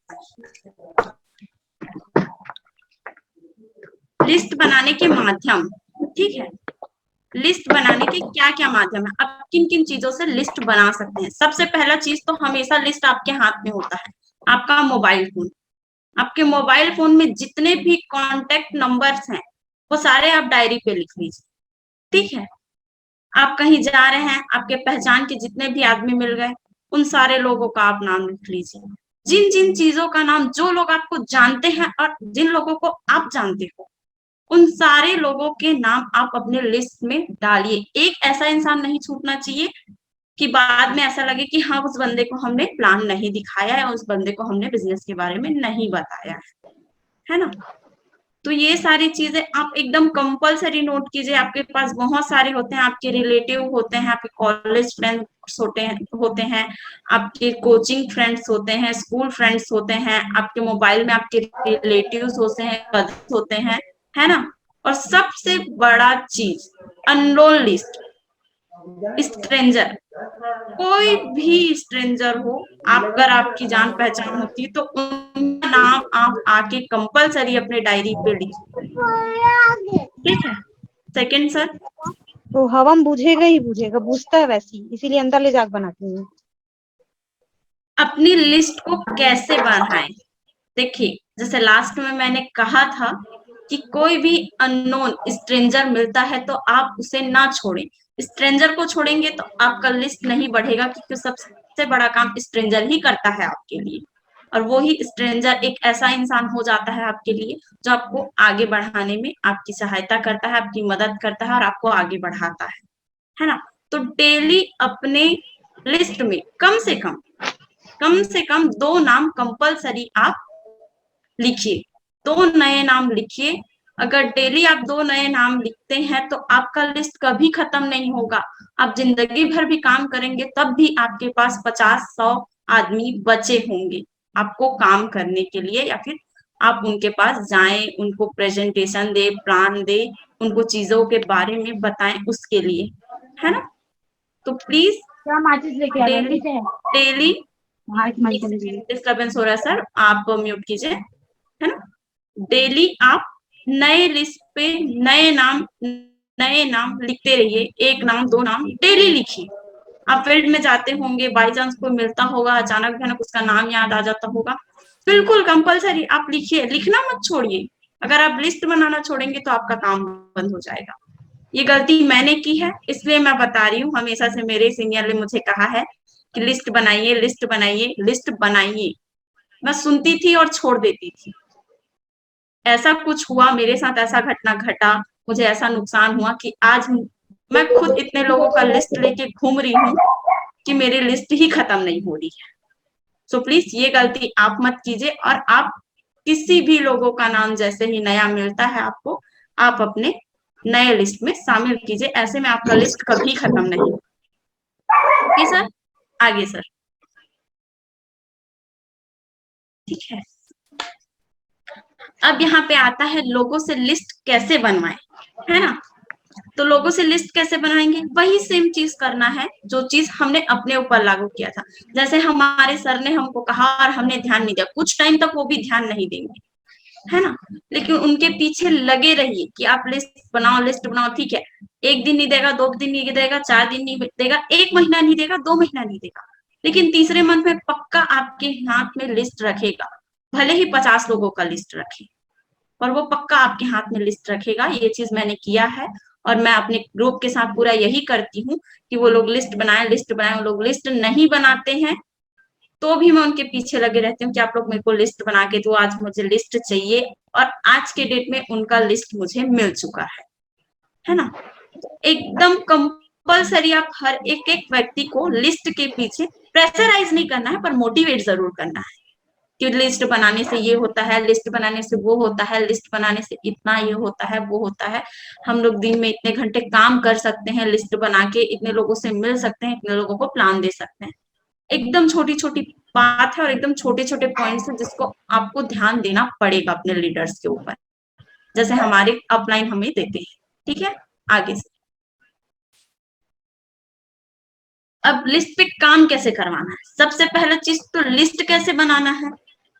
लिस्ट बनाने के माध्यम, ठीक है, लिस्ट बनाने के क्या क्या माध्यम है, आप किन किन चीजों से लिस्ट बना सकते हैं। सबसे पहला चीज तो हमेशा लिस्ट आपके हाथ में होता है, आपका मोबाइल फोन। आपके मोबाइल फोन में जितने भी कॉन्टेक्ट नंबर्स हैं वो सारे आप डायरी पे लिख लीजिए, ठीक है। आप कहीं जा रहे हैं, आपके पहचान के जितने भी आदमी मिल गए, उन सारे लोगों का आप नाम लिख लीजिए। जिन जिन चीजों का नाम, जो लोग आपको जानते हैं और जिन लोगों को आप जानते हो, उन सारे लोगों के नाम आप अपने लिस्ट में डालिए। एक ऐसा इंसान नहीं छूटना चाहिए कि बाद में ऐसा लगे कि हाँ, उस बंदे को हमने प्लान नहीं दिखाया है, उस बंदे को हमने बिजनेस के बारे में नहीं बताया है ना। तो ये सारी चीजें आप एकदम कंपलसरी नोट कीजिए। आपके पास बहुत सारे होते हैं, आपके रिलेटिव होते हैं, आपके कॉलेज फ्रेंड्स होते हैं, आपके कोचिंग फ्रेंड्स होते हैं, स्कूल फ्रेंड्स होते हैं, आपके मोबाइल में आपके रिलेटिव्स होते हैं, कजिन्स होते हैं, है ना। और सबसे बड़ा चीज, अननोन लिस्ट, स्ट्रेंजर। कोई भी स्ट्रेंजर हो, आप अगर आपकी जान पहचान होती तो उनका नाम आप आके कंपलसरी अपने डायरी पे लिखिए, ठीक है। सेकंड सर, तो हवा में बुझेगा ही बुझेगा, बुझता है वैसे ही, इसीलिए अंदर ले जाकर बनाती हूँ। अपनी लिस्ट को कैसे बढ़ाएं। देखिए, जैसे लास्ट में मैंने कहा था कि कोई भी अननोन स्ट्रेंजर मिलता है तो आप उसे ना छोड़ें। स्ट्रेंजर को छोड़ेंगे तो आपका लिस्ट नहीं बढ़ेगा, क्योंकि सबसे बड़ा काम स्ट्रेंजर ही करता है आपके लिए। और वो ही स्ट्रेंजर एक ऐसा इंसान हो जाता है आपके लिए जो आपको आगे बढ़ाने में आपकी सहायता करता है, आपकी मदद करता है और आपको आगे बढ़ाता है ना। तो डेली अपने लिस्ट में कम से कम 2 नाम कंपलसरी आप लिखिए, 2 नए नाम लिखिए। अगर डेली आप 2 नए नाम लिखते हैं तो आपका लिस्ट कभी खत्म नहीं होगा। आप जिंदगी भर भी काम करेंगे तब भी आपके पास 50-100 आदमी बचे होंगे आपको काम करने के लिए, या फिर आप उनके पास जाएं, उनको प्रेजेंटेशन दे, प्लान दे, उनको चीजों के बारे में बताएं, उसके लिए, है ना। तो प्लीज क्या माचिस लेके आ डेली डेली गए? डिस्टर्बेंस हो रहा है सर, आप म्यूट कीजिए, है ना। डेली आप नए लिस्ट पे नए नाम लिखते रहिए, 1 नाम 2 नाम डेली लिखिए। आप फील्ड में जाते होंगे, बाई चांस कोई मिलता होगा, अचानक भयानक उसका नाम याद आ जाता होगा, बिल्कुल कंपलसरी आप लिखिए, लिखना मत छोड़िए। अगर आप लिस्ट बनाना छोड़ेंगे तो आपका काम बंद हो जाएगा। ये गलती मैंने की है, इसलिए मैं बता रही हूँ। हमेशा से मेरे सीनियर ने मुझे कहा है कि लिस्ट बनाइए, लिस्ट बनाइए, लिस्ट बनाइए। मैं सुनती थी और छोड़ देती थी। ऐसा कुछ हुआ मेरे साथ, ऐसा घटना घटा, मुझे ऐसा नुकसान हुआ कि आज मैं खुद इतने लोगों का लिस्ट लेके घूम रही हूँ कि मेरी लिस्ट ही खत्म नहीं हो रही है। सो प्लीज ये गलती आप मत कीजिए। और आप किसी भी लोगों का नाम जैसे ही नया मिलता है आपको, आप अपने नए लिस्ट में शामिल कीजिए। ऐसे में आपका लिस्ट कभी खत्म नहीं। ओके सर, आगे सर। ठीक है, अब यहाँ पे आता है लोगों से लिस्ट कैसे बनवाएं, है ना। तो लोगों से लिस्ट कैसे बनाएंगे, वही सेम चीज करना है जो चीज हमने अपने ऊपर लागू किया था। जैसे हमारे सर ने हमको कहा और हमने ध्यान नहीं दिया, कुछ टाइम तक वो भी ध्यान नहीं देंगे, है ना। लेकिन उनके पीछे लगे रहिए कि आप लिस्ट बनाओ, लिस्ट बनाओ, ठीक है। 1 दिन नहीं देगा, 2 दिन नहीं देगा, 4 दिन नहीं देगा, 1 महीना नहीं देगा, 2 महीना नहीं देगा, लेकिन तीसरे मंथ में पक्का आपके हाथ में लिस्ट रखेगा। भले ही 50 लोगों का लिस्ट रखे, पर वो पक्का आपके हाथ में लिस्ट रखेगा। ये चीज मैंने किया है और मैं अपने ग्रुप के साथ पूरा यही करती हूँ कि वो लोग लिस्ट बनाए, लिस्ट बनाए। वो लोग लिस्ट नहीं बनाते हैं तो भी मैं उनके पीछे लगे रहती हूँ कि आप लोग मेरे को लिस्ट बना के दो, आज मुझे लिस्ट चाहिए। और आज के डेट में उनका लिस्ट मुझे मिल चुका है ना। एकदम कंपलसरी आप हर एक एक व्यक्ति को लिस्ट के पीछे प्रेशराइज नहीं करना है, पर मोटिवेट जरूर करना है कि लिस्ट बनाने से ये होता है, लिस्ट बनाने से वो होता है, लिस्ट बनाने से इतना ये होता है, वो होता है। हम लोग दिन में इतने घंटे काम कर सकते हैं लिस्ट बना के, इतने लोगों से मिल सकते हैं, इतने लोगों को प्लान दे सकते हैं। एकदम छोटी छोटी बात है और एकदम छोटे छोटे पॉइंट्स है जिसको आपको ध्यान देना पड़ेगा अपने लीडर्स के ऊपर, जैसे हमारे अपलाइन हमें देते हैं। ठीक है, आगे से अब लिस्ट पे काम कैसे करवाना है। सबसे पहला चीज तो लिस्ट कैसे बनाना है।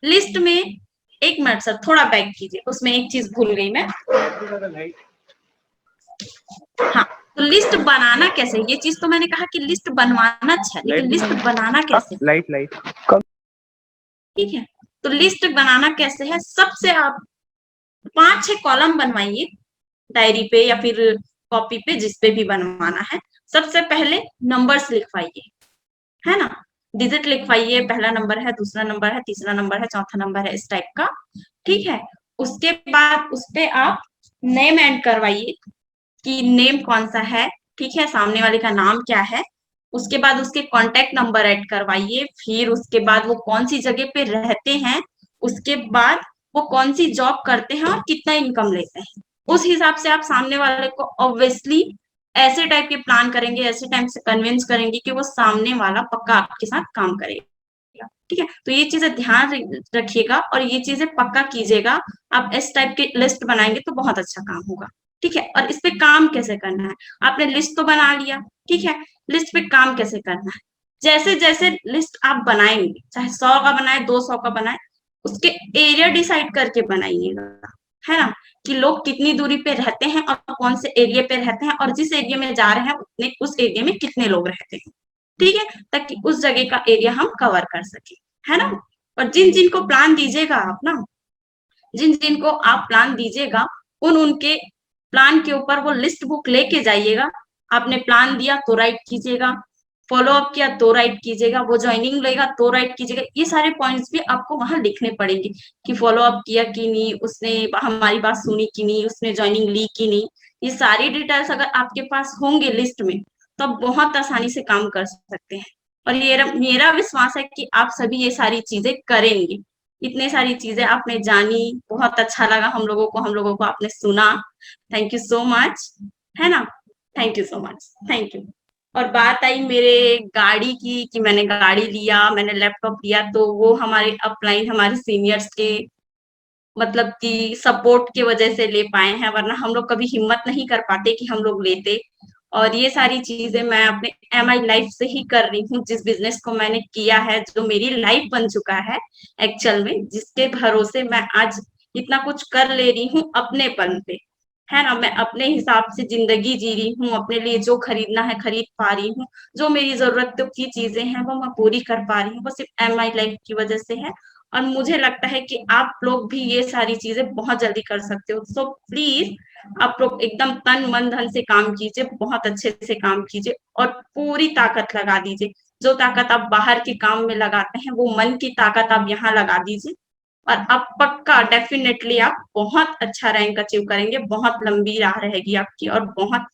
लिस्ट में, एक मिनट सर थोड़ा बैक कीजिए, उसमें एक चीज भूल गई मैं। हाँ, तो लिस्ट बनाना कैसे, ये चीज तो मैंने कहा कि लिस्ट बनवाना अच्छा है, लेकिन लिस्ट बनाना कैसे, लाइट ठीक है। तो लिस्ट बनाना कैसे है, सबसे आप 5-6 कॉलम बनवाइए डायरी पे या फिर कॉपी पे, जिस पे भी बनवाना है। सबसे पहले नंबर्स लिखवाइए, है ना, डिजिट लिखवाइए, पहला नंबर है, दूसरा नंबर है, तीसरा नंबर है, चौथा नंबर है, इस टाइप का, ठीक है। उसके बाद उस पे आप नेम एंड करवाइए कि नेम कौन सा है, ठीक है, सामने वाले का नाम क्या है। उसके बाद उसके कांटेक्ट नंबर ऐड करवाइए, फिर उसके बाद वो कौन सी जगह पे रहते हैं, उसके बाद वो कौन सी जॉब करते हैं और कितना इनकम लेते हैं। उस हिसाब से आप सामने वाले को ऑब्वियसली ऐसे टाइप के प्लान करेंगे, ऐसे टाइप से कन्विंस करेंगे कि वो सामने वाला पक्का आपके साथ काम करेगा, ठीक है। तो ये चीजें ध्यान रखिएगा और ये चीजें पक्का कीजिएगा। आप इस टाइप की लिस्ट बनाएंगे तो बहुत अच्छा काम होगा, ठीक है। और इस पे काम कैसे करना है, आपने लिस्ट तो बना लिया, ठीक है, लिस्ट पे काम कैसे करना है, जैसे जैसे लिस्ट आप बनाएंगे, चाहे 100 का बनाए, 200 का बनाए, उसके एरिया डिसाइड करके बनाइएगा, है ना, कि लोग कितनी दूरी पे रहते हैं और कौन से एरिया पे रहते हैं, और जिस एरिया में जा रहे हैं उतने उस एरिया में कितने लोग रहते हैं, ठीक है, ताकि उस जगह का एरिया हम कवर कर सके, है ना। और जिन जिन को प्लान दीजिएगा आप ना, जिन जिन को आप प्लान दीजिएगा, उनके प्लान के ऊपर वो लिस्ट बुक लेके जाइएगा। आपने प्लान दिया तो राइट कीजिएगा, फॉलो अप किया तो राइट कीजिएगा, वो ज्वाइनिंग लेगा तो राइट कीजिएगा। ये सारे पॉइंट्स भी आपको वहां लिखने पड़ेंगे कि फॉलो अप किया कि नहीं, उसने हमारी बात सुनी कि नहीं, उसने ज्वाइनिंग ली कि नहीं। ये सारी डिटेल्स अगर आपके पास होंगे लिस्ट में, तो आप बहुत आसानी से काम कर सकते हैं। और ये मेरा विश्वास है कि आप सभी ये सारी चीजें करेंगे। इतने सारी चीजें आपने जानी, बहुत अच्छा लगा हम लोगों को आपने सुना। थैंक यू सो मच, है ना, thank you so much, thank you. और बात आई मेरे गाड़ी की कि मैंने गाड़ी लिया, मैंने लैपटॉप लिया, तो वो हमारे अपलाइन, हमारे सीनियर्स के मतलब कि सपोर्ट की वजह से ले पाए हैं, वरना हम लोग कभी हिम्मत नहीं कर पाते कि हम लोग लेते। और ये सारी चीजें मैं अपने MI लाइफ से ही कर रही हूँ, जिस बिजनेस को मैंने किया है, जो मेरी लाइफ बन चुका है एक्चुअल में, जिसके भरोसे मैं आज इतना कुछ कर ले रही हूँ अपनेपन पे, है ना। मैं अपने हिसाब से जिंदगी जी रही हूँ, अपने लिए जो खरीदना है खरीद पा रही हूँ, जो मेरी जरूरतों की चीजें हैं वो मैं पूरी कर पा रही हूँ, वो सिर्फ MI लाइफ की वजह से है। और मुझे लगता है कि आप लोग भी ये सारी चीजें बहुत जल्दी कर सकते हो। सो प्लीज आप लोग एकदम तन मन धन से काम कीजिए, बहुत अच्छे से काम कीजिए और पूरी ताकत लगा दीजिए। जो ताकत आप बाहर के काम में लगाते हैं, वो मन की ताकत आप यहाँ लगा दीजिए, और आप पक्का डेफिनेटली आप बहुत अच्छा रैंक अचीव करेंगे। बहुत लंबी राह रहेगी आपकी और बहुत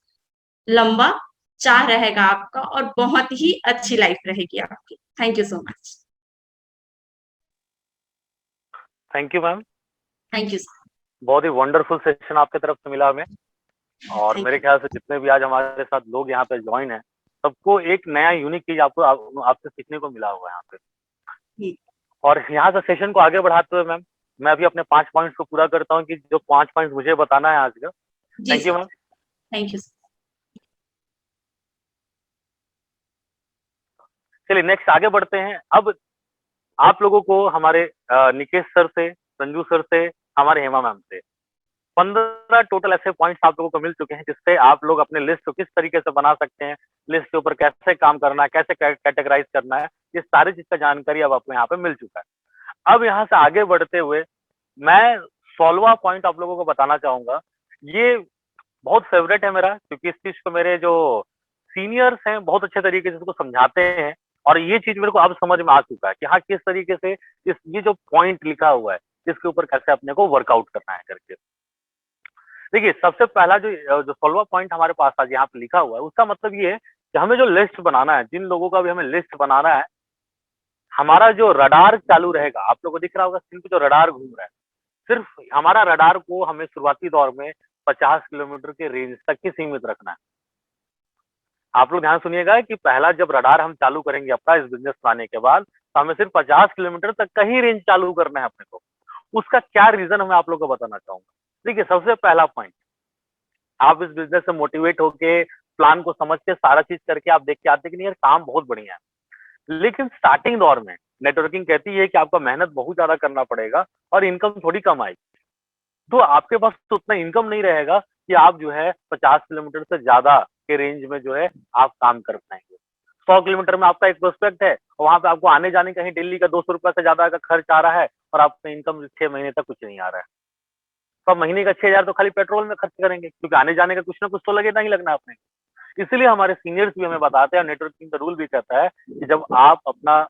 लंबा चाह रहेगा आपका और बहुत ही अच्छी लाइफ रहेगी आपकी। Thank you so much. Thank you ma'am, thank you. बहुत ही वंडरफुल सेशन आपके तरफ से मिला हमें। और Thank मेरे you. ख्याल से जितने भी आज हमारे साथ लोग यहाँ पे ज्वाइन है, सबको एक नया यूनिक चीज आपको आपसे सीखने को मिला होगा यहाँ पे। जी। और यहाँ से सेशन को आगे बढ़ाते हुए मैम, मैं अभी अपने 5 पॉइंट्स को पूरा करता हूँ कि जो 5 पॉइंट्स मुझे बताना है आज का। जी thank you ma'am. Thank you. चलिए नेक्स्ट आगे बढ़ते हैं। अब आप लोगों को हमारे निकेश सर से, संजू सर से, हमारे हेमा मैम से 15 टोटल ऐसे पॉइंट्स आप लोगों को मिल चुके हैं, जिससे आप लोग अपने लिस्ट को किस तरीके से बना सकते हैं, लिस्ट के ऊपर कैसे काम करना है, कैसे कैटेगराइज करना है, ये सारी चीज का जानकारी अब आपको यहाँ पे मिल चुका है। अब यहाँ से आगे बढ़ते हुए मैं 16वां पॉइंट आप लोगों को बताना चाहूंगा। ये बहुत फेवरेट है मेरा, क्योंकि इस चीज को मेरे जो सीनियर्स हैं बहुत अच्छे तरीके से इसको समझाते हैं, और ये चीज मेरे को अब समझ में आ चुका है कि हाँ किस तरीके से ये जो पॉइंट लिखा हुआ है इसके ऊपर कैसे अपने को वर्कआउट करना है करके। देखिए सबसे पहला जो 16वां पॉइंट हमारे पास आज यहाँ पे लिखा हुआ है, उसका मतलब ये है कि हमें जो लिस्ट बनाना है, जिन लोगों का भी हमें लिस्ट बनाना है, हमारा जो रडार चालू रहेगा, आप लोगों को दिख रहा होगा स्क्रीन पे जो रडार घूम रहा है, सिर्फ हमारा रडार को हमें शुरुआती दौर में 50 किलोमीटर के रेंज तक ही सीमित रखना है। आप लोग ध्यान सुनिएगा कि पहला जब रडार हम चालू करेंगे अपना इस बिजनेस बनाने के बाद, तो हमें सिर्फ 50 किलोमीटर तक का ही रेंज चालू करना है अपने को। उसका क्या रीजन मैं आप लोग को बताना चाहूंगा। देखिए सबसे पहला पॉइंट, आप इस बिजनेस से मोटिवेट होके प्लान को समझ के सारा चीज करके आप देख के आते कि नहीं यार काम बहुत बढ़िया है, लेकिन स्टार्टिंग दौर में नेटवर्किंग कहती है कि आपका मेहनत बहुत ज्यादा करना पड़ेगा और इनकम थोड़ी कम आएगी। तो आपके पास तो उतना इनकम नहीं रहेगा कि आप जो है 50 किलोमीटर से ज्यादा के रेंज में जो है आप काम कर पाएंगे। 100 किलोमीटर में आपका एक प्रोस्पेक्ट है और वहां पे आपको आने जाने कहीं दिल्ली का 200 रुपए से ज्यादा का खर्च आ रहा है और आपका इनकम 6 महीने तक कुछ नहीं आ रहा है, तो आप महीने का 6,000 तो खाली पेट्रोल में खर्च करेंगे, क्योंकि आने जाने का कुछ ना कुछ तो लगेगा ही लगना आपने। इसीलिए हमारे सीनियर्स भी हमें बताते हैं, नेटवर्किंग का रूल भी कहता है कि जब आप अपना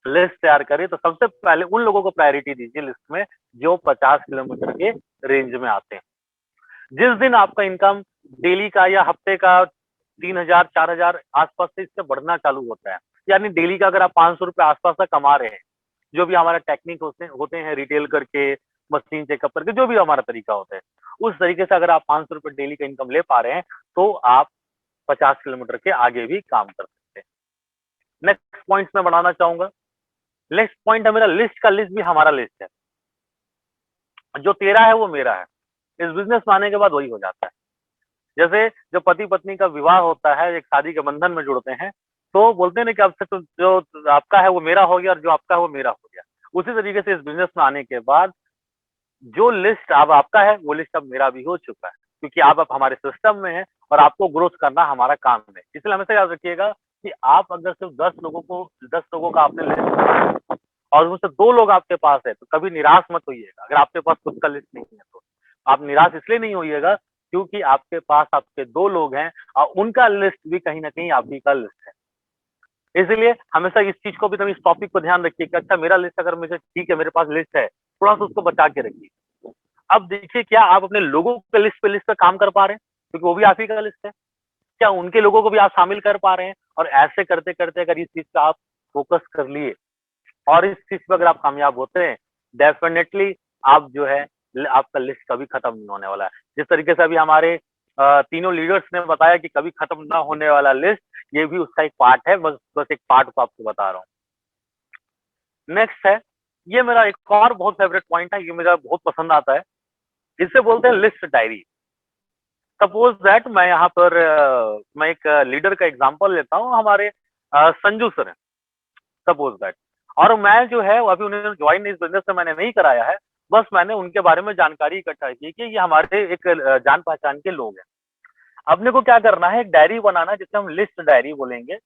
लिस्ट तैयार करें तो सबसे पहले उन लोगों को प्रायोरिटी दीजिए लिस्ट में जो 50 किलोमीटर के रेंज में आते हैं। जिस दिन आपका इनकम डेली का या हफ्ते का 3,000 4,000 आसपास से इससे बढ़ना चालू होता है, यानी डेली का अगर आप 500 रुपए आसपास का कमा रहे हैं, जो भी हमारा टेक्निक होते हैं रिटेल करके, मशीन चेकअप करके, जो भी हमारा तरीका होता है, उस तरीके से अगर आप 500 रुपए डेली का इनकम ले पा रहे हैं तो आप 50 किलोमीटर के आगे भी काम कर सकते हैं। नेक्स्ट पॉइंट मैं बढ़ाना चाहूंगा। नेक्स्ट पॉइंट है मेरा लिस्ट का, लिस्ट भी हमारा लिस्ट है, जो तेरा है वो मेरा है। इस बिजनेस में आने के बाद वही हो जाता है। जैसे जो पति पत्नी का विवाह होता है, एक शादी के बंधन में जुड़ते हैं, तो बोलते हैं ना कि अब से तो जो आपका है वो मेरा हो गया और जो आपका है वो मेरा हो गया। उसी तरीके से इस बिजनेस में आने के बाद जो लिस्ट अब आपका है वो लिस्ट अब मेरा भी हो चुका है, क्योंकि आप अब हमारे सिस्टम में है और आपको ग्रोथ करना हमारा काम है। इसलिए हमेशा याद रखिएगा कि आप अगर सिर्फ 10 लोगों का आपने लिस्ट बनाया और उसमें से 2 लोग आपके पास है तो कभी निराश मत होइएगा। अगर आपके पास खुद का लिस्ट नहीं है तो आप निराश इसलिए नहीं होइएगा क्योंकि आपके पास आपके 2 लोग हैं और उनका लिस्ट भी कहीं ना कहीं आप ही का लिस्ट है। इसलिए हमेशा इस चीज को भी, तो इस टॉपिक को ध्यान रखिए कि अच्छा मेरा लिस्ट अगर मुझे ठीक है, मेरे पास लिस्ट है, थोड़ा सा उसको बचा के रखिए। अब देखिए क्या आप अपने लोगों के लिस्ट पे काम कर पा रहे हैं, क्योंकि वो भी आप ही का लिस्ट है। क्या उनके लोगों को भी आप शामिल कर पा रहे हैं? और ऐसे करते करते अगर इस चीज पे आप फोकस कर लिए और इस चीज पे अगर आप कामयाब होते हैं, डेफिनेटली आप जो है आपका लिस्ट कभी खत्म नहीं होने वाला है। जिस तरीके से अभी हमारे तीनों लीडर्स ने बताया कि कभी खत्म ना होने वाला लिस्ट, ये भी उसका एक पार्ट है। बस एक पार्ट को आपको बता रहा हूँ। नेक्स्ट है, ये मेरा एक और बहुत फेवरेट पॉइंट है, ये मुझे बहुत पसंद आता है। इसे बोलते हैं लिस्ट डायरी। सपोज दैट मैं यहाँ पर मैं एक लीडर का एग्जांपल लेता हूँ, हमारे संजू सर हैं सपोज दैट, और मैं जो है अभी उन्हें ज्वाइन इस बिजनेस से मैंने नहीं कराया है, बस मैंने उनके बारे में जानकारी इकट्ठा की कि ये हमारे एक जान पहचान के लोग हैं। अपने को क्या करना है, एक डायरी बनाना जिसे हम लिस्ट डायरी बोलेंगे,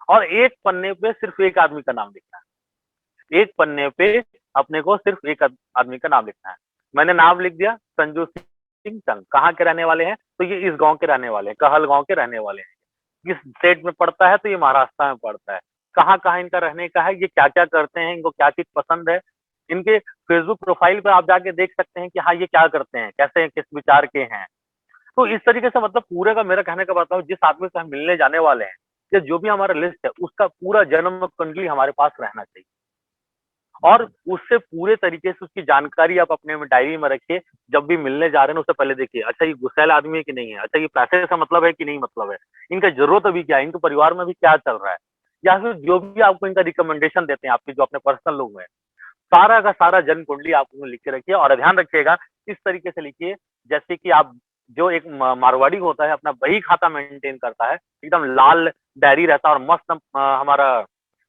और एक पन्ने पे सिर्फ एक आदमी का नाम लिखना है। एक पन्ने पे अपने को सिर्फ एक आदमी का नाम लिखना है। मैंने नाम लिख दिया संजू सिंह चंग। कहाँ के रहने वाले हैं? तो ये इस गांव के रहने वाले हैं, कहल गांव के रहने वाले हैं। किस स्टेट में पड़ता है? तो ये महाराष्ट्र में पड़ता है। कहाँ कहाँ इनका रहने का है, ये क्या क्या करते हैं, इनको क्या चीज पसंद है। इनके फेसबुक प्रोफाइल पे आप जाके देख सकते हैं कि हाँ ये क्या करते हैं, कैसे हैं, किस विचार के हैं। तो इस तरीके से मतलब पूरे का, मेरा कहने का मतलब जिस आदमी से हम मिलने जाने वाले हैं या जो भी हमारा लिस्ट है उसका पूरा जन्म कुंडली हमारे पास रहना चाहिए, और उससे पूरे तरीके से उसकी जानकारी आप अपने में डायरी में रखिए। जब भी मिलने जा रहे हैं उससे पहले देखिए, अच्छा ये गुस्सैल आदमी है कि नहीं है, अच्छा ये पैसे से मतलब है कि नहीं मतलब है, इनका जरूरत अभी क्या है, इनके परिवार में भी क्या चल रहा है, या फिर जो भी आपको इनका रिकमेंडेशन देते हैं आपके जो अपने पर्सनल लोग हैं, सारा का सारा जन्म कुंडली आप उसमें लिख के रखिए। और ध्यान रखिएगा इस तरीके से लिखिए जैसे कि आप, जो एक मारवाड़ी होता है अपना बही खाता मेंटेन करता है, एकदम लाल डायरी रहता है और मस्त हमारा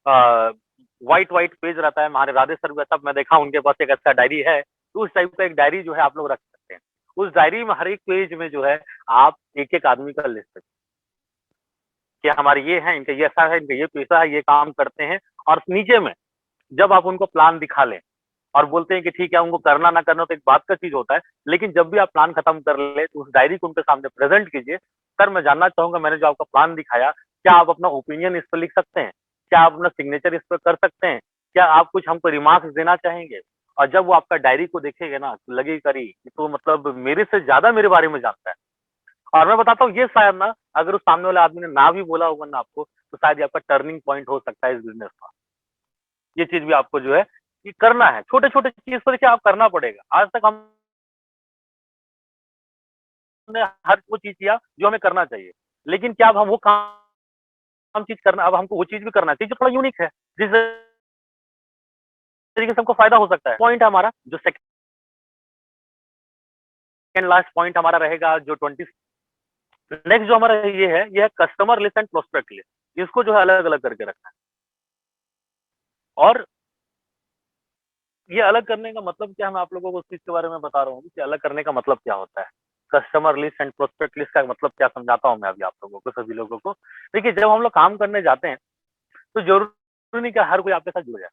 व्हाइट व्हाइट पेज रहता है। हमारे राधे सर का, तब मैं देखा उनके पास एक अच्छा डायरी है, तो उस टाइप का एक डायरी जो है आप लोग रख सकते हैं। उस डायरी में हर एक पेज में जो है आप एक एक आदमी का लिस्ट रखिए कि हमारे ये है, इनका ये ऐसा है, इनका ये पैसा है, ये काम करते हैं। और नीचे में जब आप उनको प्लान दिखा लें और बोलते हैं कि ठीक है उनको करना ना करना तो एक बात का चीज होता है, लेकिन जब भी आप प्लान खत्म कर ले तो उस डायरी को उनके सामने प्रेजेंट कीजिए। सर मैं जानना चाहूंगा, मैंने जो आपका प्लान दिखाया, क्या आप अपना ओपिनियन इस पर लिख सकते हैं? क्या आप अपना सिग्नेचर इस पर कर सकते हैं? क्या आप कुछ हमको रिमार्क्स देना चाहेंगे? और जब वो आपका डायरी को देखेगा ना तो लगे करी तो मतलब मेरे से ज्यादा मेरे बारे में जानता है। और मैं बताता हूँ ये शायद ना, अगर उस सामने वाले आदमी ने ना भी बोला होगा ना आपको, तो शायद ये आपका टर्निंग पॉइंट हो सकता है इस बिजनेस का। ये चीज भी आपको जो है कि करना है, छोटे छोटे चीज पर क्या आप करना पड़ेगा। आज तक हमने हर वो चीज किया जो हमें करना चाहिए, लेकिन क्या अब हम वो काम चीज करना, अब हमको वो चीज भी करना चाहिए जो थोड़ा यूनिक है, जिस तरीके से हमको फायदा हो सकता है। पॉइंट हमारा जो सेकंड लास्ट पॉइंट हमारा रहेगा जो 20, नेक्स्ट जो हमारा ये है customer list and prospect list. इसको जो है अलग अलग करके रखना है। और ये अलग करने का मतलब क्या, मैं आप लोगों को उस चीज के बारे में बता रहा हूँ कि अलग करने का मतलब क्या होता है। Customer list and prospect list का मतलब क्या समझाता हूँ मैं अभी आप लोगों को, सभी लोगों को। देखिए, जब हम लोग काम करने जाते हैं तो जरूरी नहीं कि हर कोई आपके साथ जुड़ जाए,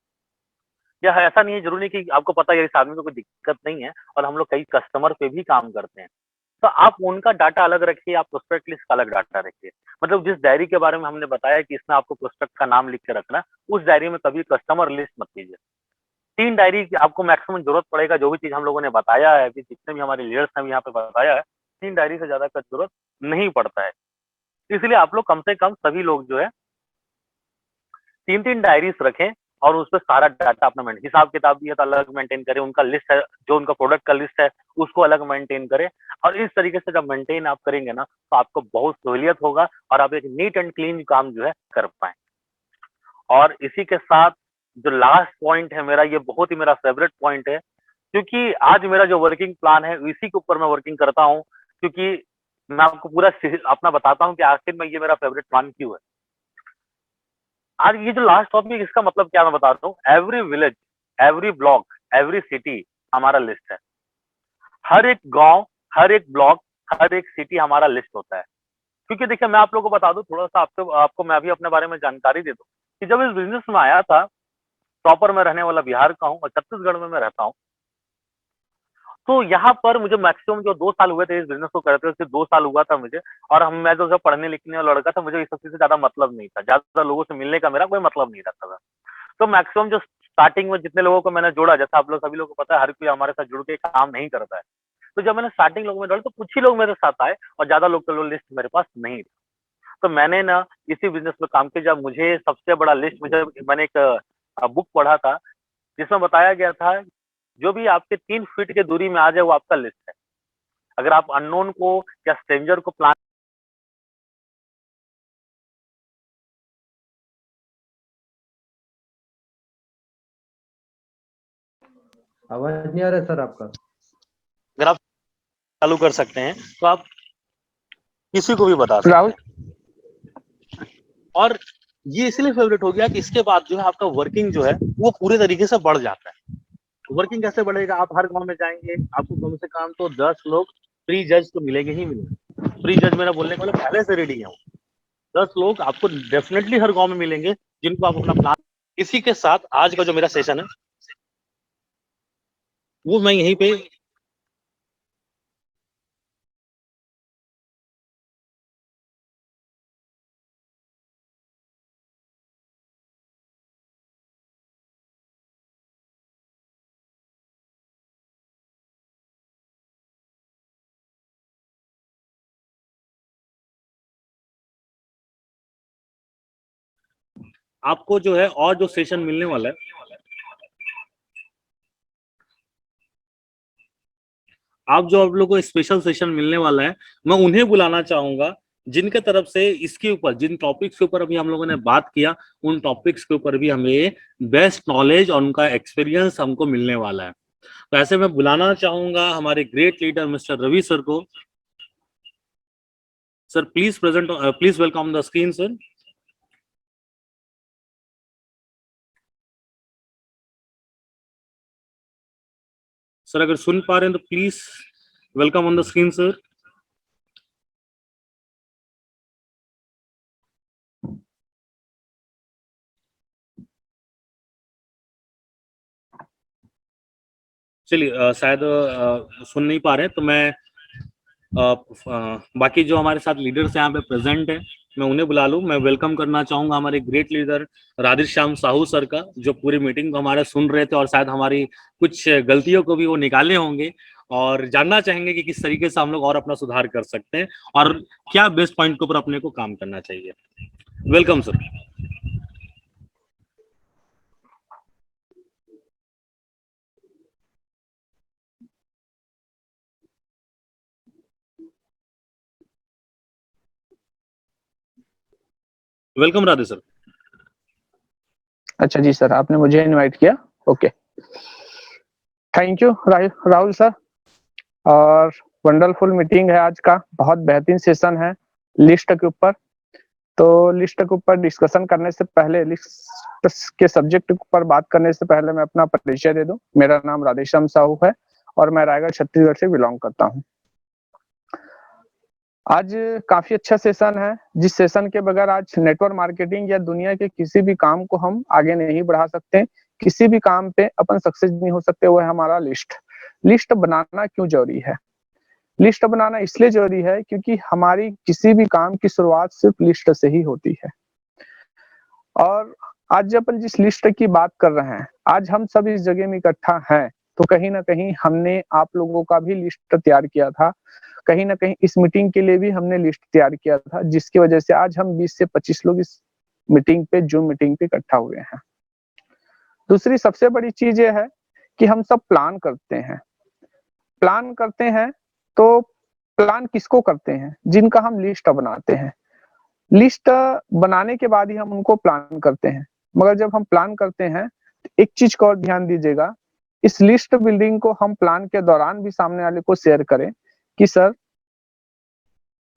या ऐसा नहीं है, जरूरी नहीं कि आपको पता है इस आदमी को कोई दिक्कत नहीं है, और हम लोग कई कस्टमर पे भी काम करते हैं, तो आप उनका डाटा अलग रखिए, आप प्रोस्पेक्ट लिस्ट का अलग डाटा रखिए। मतलब जिस डायरी के बारे में हमने बताया कि इसमें आपको प्रोस्पेक्ट का नाम लिख के रखना है, उस डायरी में कभी कस्टमर लिस्ट मत कीजिए। 3 डायरी की आपको मैक्सिमम जरूरत पड़ेगा, जो भी चीज हम लोगों ने बताया है, अभी जितने भी हमारे लीडर्स ने यहाँ पे बताया है, 3 डायरी से ज्यादा का जरूरत नहीं पड़ता है। इसलिए आप लोग कम से कम सभी लोग जो है 3-3 डायरीज रखें, और उसपे सारा डाटा अपना हिसाब किताब भी है तो अलग मेंटेन करें, उनका लिस्ट है, जो उनका प्रोडक्ट का लिस्ट है उसको अलग मेंटेन करें। और इस तरीके से जब मेंटेन आप करेंगे ना, तो आपको बहुत सहूलियत होगा और आप एक नीट एंड क्लीन काम जो है कर पाए। और इसी के साथ जो लास्ट पॉइंट है मेरा, ये बहुत ही मेरा फेवरेट पॉइंट है, क्योंकि आज मेरा जो वर्किंग प्लान है इसी के ऊपर मैं वर्किंग करता हूँ, क्योंकि मैं आपको पूरा अपना बताता हूँ कि आखिर में ये मेरा फेवरेट प्लान क्यों है। आज ये जो लास्ट टॉपिक, इसका मतलब क्या मैं बताता हूँ। Every village, every block, every city हमारा लिस्ट है। हर एक गांव, हर एक ब्लॉक, हर एक सिटी हमारा लिस्ट होता है। क्योंकि देखिए, मैं आप लोगों को बता दूं थोड़ा सा, आपको मैं भी अपने बारे में जानकारी दे दूं कि जब इस बिजनेस में आया था, प्रॉपर मैं रहने वाला बिहार का हूँ और छत्तीसगढ़ में मैं रहता हूँ, तो यहाँ पर मुझे मैक्सिमम जो 2 साल हुए थे इस बिजनेस को करते हुए, सिर्फ 2 साल हुआ था मुझे। और मैं जो पढ़ने लिखने वाला लड़का था, मुझे इस सब चीज से ज्यादा मतलब नहीं था, ज्यादा लोगों से मिलने का मेरा कोई मतलब नहीं रहता था। तो मैक्सिमम जो स्टार्टिंग में जितने लोगों को मैंने जोड़ा, जैसा आप लोग सभी लोगों को पता है, हर कोई हमारे साथ जुड़ के काम नहीं करता है। तो जब मैंने स्टार्टिंग लोगों में जोड़ा, तो कुछ ही लोग मेरे साथ आए और ज्यादा लोग का लिस्ट मेरे पास नहीं था। तो मैंने ना इसी बिजनेस में काम किया। जब मुझे सबसे बड़ा लिस्ट, मैंने एक बुक पढ़ा था जिसमें बताया गया था, जो भी आपके 3 फीट के दूरी में आ जाए वो आपका लिस्ट है। अगर आप अननोन को या स्ट्रेंजर को प्लान आवाज नहीं आ रहा है सर आपका। अगर आप चालू कर सकते हैं तो आप किसी को भी बता सकते हैं। और ये इसलिए फेवरेट हो गया कि इसके बाद जो है आपका वर्किंग जो है वो पूरे तरीके से बढ़ जाता है। वर्किंग कैसे बढ़ेगा? आप हर गांव में जाएंगे, आपको कम से कम तो 10 लोग प्री जज तो मिलेंगे ही मिलेंगे। प्री जज मेरा बोलने का मतलब पहले से रेडी है, 10 लोग आपको डेफिनेटली हर गांव में मिलेंगे, जिनको आप अपना प्लान। इसी के साथ आज का जो मेरा सेशन है वो मैं यहीं पे आपको जो है और जो सेशन मिलने वाला है, आप लोगों को स्पेशल सेशन मिलने वाला है, मैं उन्हें बुलाना चाहूंगा जिनके तरफ से इसके ऊपर, जिन टॉपिक्स के ऊपर अभी हम लोगों ने बात किया, उन टॉपिक्स के ऊपर भी हमें बेस्ट नॉलेज और उनका एक्सपीरियंस हमको मिलने वाला है। तो ऐसे मैं बुलाना चाहूंगा हमारे great leader mister Ravi sir को। Sir please please welcome the screen sir. Sir अगर सुन पा रहे हैं तो please welcome on the screen sir. चलिए, शायद सुन नहीं पा रहे हैं, तो मैं बाकी जो हमारे साथ लीडर्स यहाँ पे प्रेजेंट है मैं उन्हें बुला लूं। मैं वेलकम करना चाहूंगा हमारे great leader Radheshyam Sahu sir का, जो पूरी मीटिंग को हमारे सुन रहे थे और शायद हमारी कुछ गलतियों को भी वो निकाले होंगे और जानना चाहेंगे कि किस तरीके से हम लोग और अपना सुधार कर सकते हैं और क्या बेस्ट पॉइंट के ऊपर अपने को काम करना चाहिए। Welcome sir. Welcome Radhe sir. अच्छा जी सर, आपने मुझे इनवाइट किया, okay, thank you Rahul sir. और वंडरफुल मीटिंग है आज का, बहुत बेहतरीन सेशन है लिस्ट के ऊपर। तो लिस्ट के ऊपर डिस्कशन करने से पहले, लिस्ट के सब्जेक्ट के ऊपर बात करने से पहले मैं अपना परिचय दे दूं। मेरा नाम राधेश्याम साहू है और मैं रायगढ़ छत्तीसगढ़ से बिलोंग करता हूं। आज काफी अच्छा सेशन है, जिस सेशन के बगैर आज नेटवर्क मार्केटिंग या दुनिया के किसी भी काम को हम आगे नहीं बढ़ा सकते, किसी भी काम पे अपन सक्सेस नहीं हो सकते, वो है हमारा लिस्ट बनाना क्यों जरूरी है? लिस्ट बनाना इसलिए जरूरी है क्योंकि हमारी किसी भी काम की शुरुआत सिर्फ लिस्ट से ही होती है। और आज अपन जिस लिस्ट की बात कर रहे हैं, आज हम सब इस जगह में इकट्ठा हैं, तो कहीं ना कहीं हमने आप लोगों का भी लिस्ट तैयार किया था, कहीं ना कहीं इस मीटिंग के लिए भी हमने लिस्ट तैयार किया था, जिसकी वजह से आज हम 20 से 25 लोग इस मीटिंग पे, जूम मीटिंग पे इकट्ठा हुए हैं। दूसरी सबसे बड़ी चीज ये है कि हम सब प्लान करते हैं। प्लान करते हैं तो प्लान किसको करते हैं? जिनका हम लिस्ट बनाते हैं। लिस्ट बनाने के बाद ही हम उनको प्लान करते हैं। मगर जब हम प्लान करते हैं तो एक चीज को और ध्यान दीजिएगा, इस लिस्ट बिल्डिंग को हम प्लान के दौरान भी सामने वाले को शेयर करें कि सर,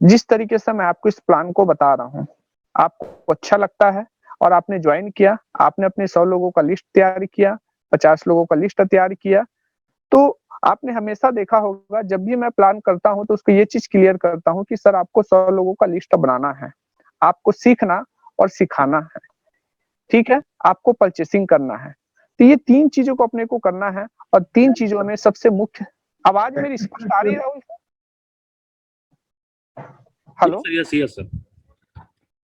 जिस तरीके से मैं आपको इस प्लान को बता रहा हूँ, आपको अच्छा लगता है और आपने ज्वाइन किया, आपने अपने 100 लोगों का लिस्ट तैयार किया, 50 लोगों का लिस्ट तैयार किया, तो आपने हमेशा देखा होगा जब भी मैं प्लान करता हूं तो उसको ये चीज क्लियर करता हूं कि सर आपको 100 लोगों का लिस्ट बनाना है, आपको सीखना और सिखाना है, ठीक है, आपको परचेसिंग करना है। तो ये 3 चीजों को अपने को करना है और 3 चीजों में सबसे मुख्य, आवाज मेरी स्पष्ट आ रही है राहुल? Hello, yes sir.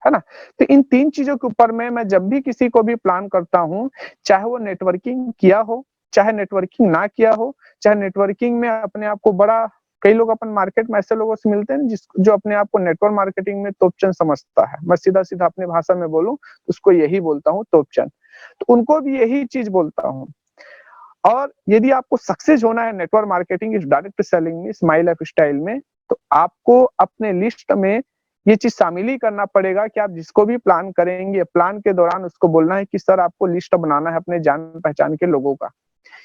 है ना? तो इन 3 चीजों के ऊपर में मैं जब भी किसी को भी प्लान करता हूँ, चाहे वो नेटवर्किंग किया हो, चाहे नेटवर्किंग ना किया हो, चाहे नेटवर्किंग में अपने आप को बड़ा, कई लोग अपन मार्केट में ऐसे लोगों से मिलते हैं जो अपने आप को नेटवर्क मार्केटिंग में तोपचन समझता है। मैं सीधा सीधा अपने भाषा में बोलूं तो उसको यही बोलता हूँ, तोपचन। तो उनको भी यही चीज बोलता हूँ। और यदि आपको सक्सेस होना है नेटवर्क मार्केटिंग इस डायरेक्ट सेलिंग में, स्माइल लाइफ स्टाइल में, तो आपको अपने लिस्ट में ये चीज शामिल ही करना पड़ेगा कि आप जिसको भी प्लान करेंगे, प्लान के दौरान उसको बोलना है कि सर आपको लिस्ट बनाना है अपने जान पहचान के लोगों का।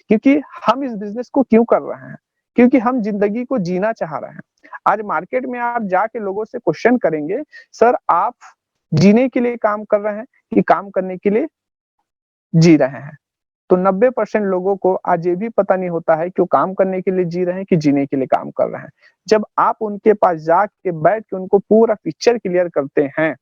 क्योंकि हम इस बिजनेस को क्यों कर रहे हैं? क्योंकि हम जिंदगी को जीना चाह रहे हैं। आज मार्केट में आप जाके लोगों से क्वेश्चन करेंगे, सर आप जीने के लिए काम कर रहे हैं कि काम करने के लिए जी रहे हैं? तो 90% लोगों को आज ये भी पता नहीं होता है कि वो काम करने के लिए जी रहे हैं कि जीने के लिए काम कर रहे हैं। जब आप उनके पास जाके बैठ के उनको पूरा पिक्चर क्लियर करते हैं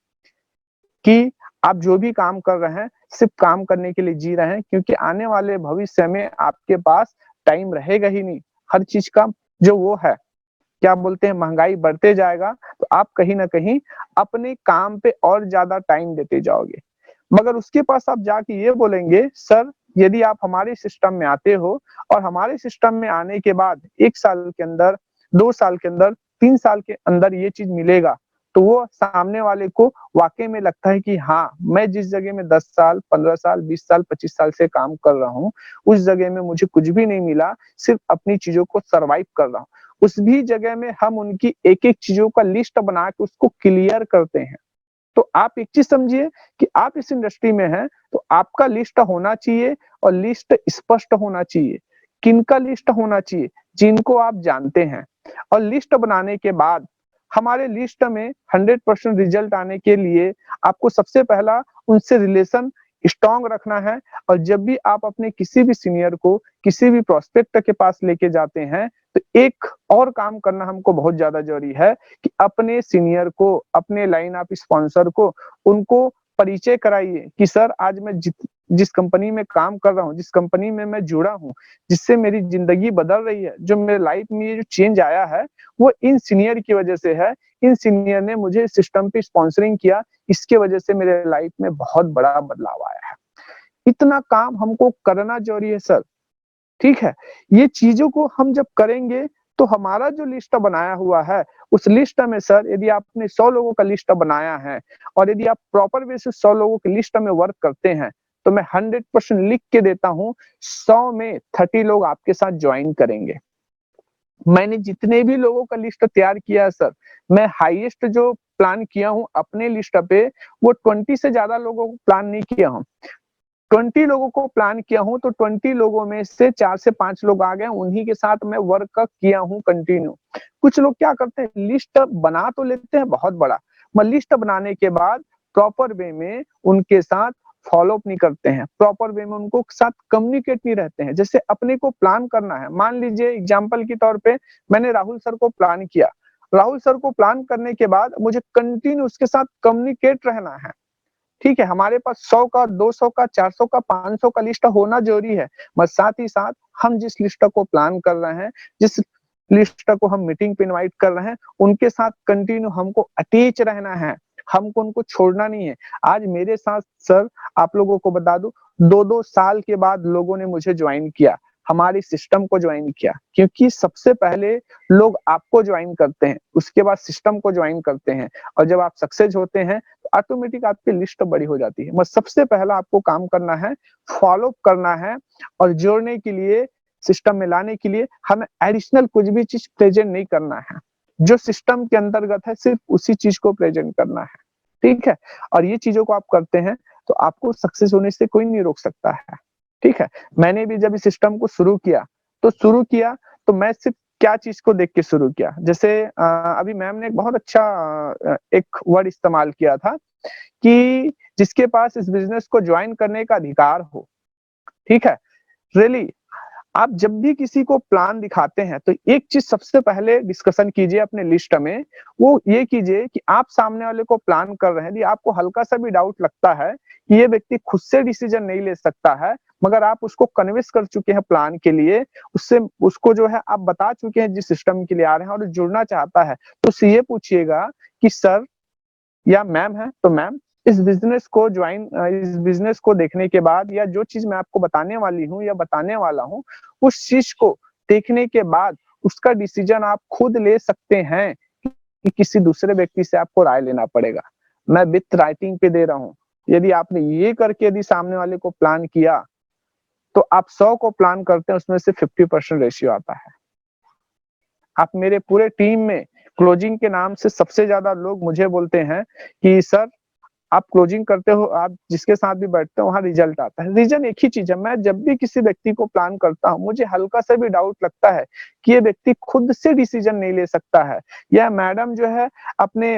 कि आप जो भी काम कर रहे हैं सिर्फ काम करने के लिए जी रहे हैं, क्योंकि आने वाले भविष्य में आपके पास टाइम रहेगा ही नहीं। हर चीज का जो वो है, क्या बोलते हैं, महंगाई बढ़ते जाएगा, तो आप कहीं ना कहीं अपने काम पे और ज्यादा टाइम देते जाओगे। मगर उसके पास आप जाके ये बोलेंगे, सर यदि आप हमारे सिस्टम में आते हो और हमारे सिस्टम में आने के बाद 1 साल के अंदर, 2 साल के अंदर, 3 साल के अंदर ये चीज मिलेगा, तो वो सामने वाले को वाकई में लगता है कि हाँ, मैं जिस जगह में 10 साल, 15 साल, 20 साल, 25 साल से काम कर रहा हूँ, उस जगह में मुझे कुछ भी नहीं मिला, सिर्फ अपनी चीजों को सर्वाइव कर रहा हूँ। उस भी जगह में हम उनकी एक एक चीजों का लिस्ट बना के उसको क्लियर करते हैं। तो आप एक चीज समझिए कि आप इस इंडस्ट्री में हैं तो आपका लिस्ट होना चाहिए और लिस्ट स्पष्ट होना चाहिए। किनका लिस्ट होना चाहिए? जिनको आप जानते हैं। और लिस्ट बनाने के बाद हमारे लिस्ट में 100% रिजल्ट आने के लिए आपको सबसे पहला उनसे रिलेशन स्ट्रॉन्ग रखना है। और जब भी आप अपने किसी भी सीनियर को, किसी भी प्रोस्पेक्ट के पास लेके जाते हैं, तो एक और काम करना हमको बहुत ज्यादा जरूरी है कि अपने सीनियर को, अपने लाइन ऑफ स्पॉन्सर को, उनको परिचय कराइए कि सर आज मैं जिस कंपनी में काम कर रहा हूँ, जिस कंपनी में मैं जुड़ा हूँ, जिससे मेरी जिंदगी बदल रही है, जो मेरे लाइफ में ये जो चेंज आया है, वो इन सीनियर की वजह से है। इन सीनियर ने मुझे सिस्टम पे स्पॉन्सरिंग किया, इसके वजह से मेरे लाइफ में बहुत बड़ा बदलाव आया है। इतना काम हमको करना जरूरी है सर, ठीक है। ये चीजों को हम जब करेंगे तो हमारा जो लिस्ट बनाया हुआ है, उस लिस्ट में सर यदि आपने 100 लोगों का लिस्ट बनाया है और यदि आप प्रॉपर वे से 100 लोगों की लिस्ट में वर्क करते हैं, तो मैं 100% लिख के देता हूं, 100 में 30 लोग आपके साथ ज्वाइन करेंगे। मैंने जितने भी लोगों का लिस्ट तैयार किया है सर, मैं हाईएस्ट जो प्लान किया हूं अपने लिस्ट पे, वो 20 से ज्यादा लोगों को प्लान नहीं किया हूं। 20 लोगों को प्लान किया हूं, तो 20 लोगों में से 4 से 5 लोग आ गए, उन्हीं के साथ मैं वर्क किया हूं कंटिन्यू। कुछ लोग क्या करते हैं, लिस्ट बना तो लेते हैं बहुत बड़ा, मैं लिस्ट बनाने के बाद प्रॉपर वे में उनके साथ फॉलो अप नहीं करते हैं, प्रॉपर वे में उनको साथ कम्युनिकेट नहीं रहते हैं। जैसे अपने को प्लान करना है, मान लीजिए एग्जाम्पल के तौर पे मैंने राहुल सर को प्लान किया, राहुल सर को प्लान करने के बाद मुझे कंटिन्यू उसके साथ कम्युनिकेट रहना है। ठीक है, हमारे पास 100 का, 200 का, 400 का, 500 का लिस्ट होना जरूरी है, मगर साथ ही साथ हम जिस लिस्ट को प्लान कर रहे हैं, जिस लिस्ट को हम मीटिंग पे इनवाइट कर रहे हैं, उनके साथ कंटिन्यू हमको अटैच रहना है, हमको उनको छोड़ना नहीं है। आज मेरे साथ सर, आप लोगों को बता दूं, 2-2 साल के बाद लोगों ने मुझे ज्वाइन किया, हमारे सिस्टम को ज्वाइन किया, क्योंकि सबसे पहले लोग आपको ज्वाइन करते हैं, उसके बाद सिस्टम को ज्वाइन करते हैं, और जब आप सक्सेस होते हैं तो ऑटोमेटिक आपकी लिस्ट बड़ी हो जाती है। मगर सबसे पहला आपको काम करना है, फॉलो करना है, और जोड़ने के लिए, सिस्टम में लाने के लिए हमें एडिशनल कुछ भी चीज प्रेजेंट नहीं करना है, जो सिस्टम के अंतर्गत है सिर्फ उसी चीज को प्रेजेंट करना है। ठीक है, और ये चीजों को आप करते हैं तो आपको सक्सेस होने से कोई नहीं रोक सकता है। ठीक है, मैंने भी जब इस सिस्टम को शुरू किया तो मैं सिर्फ क्या चीज को देख के शुरू किया, जैसे अभी मैम ने एक बहुत अच्छा एक वर्ड इस्तेमाल किया था कि जिसके पास इस बिजनेस को ज्वाइन करने का अधिकार हो। ठीक है, रियली आप जब भी किसी को प्लान दिखाते हैं तो एक चीज सबसे पहले डिस्कशन कीजिए अपने लिस्ट में, वो ये कीजिए कि आप सामने वाले को प्लान कर रहे हैं, यदि आपको हल्का सा भी डाउट लगता है कि ये व्यक्ति खुद से डिसीजन नहीं ले सकता है, मगर आप उसको कन्विंस कर चुके हैं प्लान के लिए, उसको जो है आप बता चुके हैं जिस सिस्टम के लिए आ रहे हैं, और जुड़ना चाहता है, तो उससे ये पूछिएगा कि सर या मैम है तो मैम, इस बिजनेस को देखने के बाद, या जो चीज मैं आपको बताने वाली हूँ या बताने वाला हूँ, उस चीज को देखने के बाद उसका डिसीजन आप खुद ले सकते हैं कि किसी दूसरे व्यक्ति से आपको राय लेना पड़ेगा। मैं विथ राइटिंग पे दे रहा हूँ, यदि आपने ये करके यदि सामने वाले को प्लान किया तो आप 100 को प्लान करते हैं, उसमें से 50% रेशियो आता है। आप मेरे पूरे टीम में क्लोजिंग के नाम से सबसे ज्यादा लोग मुझे बोलते हैं कि सर आप क्लोजिंग करते हो, आप जिसके साथ भी बैठते हो वहां रिजल्ट आता है। रीजन एक ही चीज है, मैं जब भी किसी व्यक्ति को प्लान करता हूँ, मुझे हल्का सा भी डाउट लगता है कि ये व्यक्ति खुद से डिसीजन नहीं ले सकता है, या मैडम जो है अपने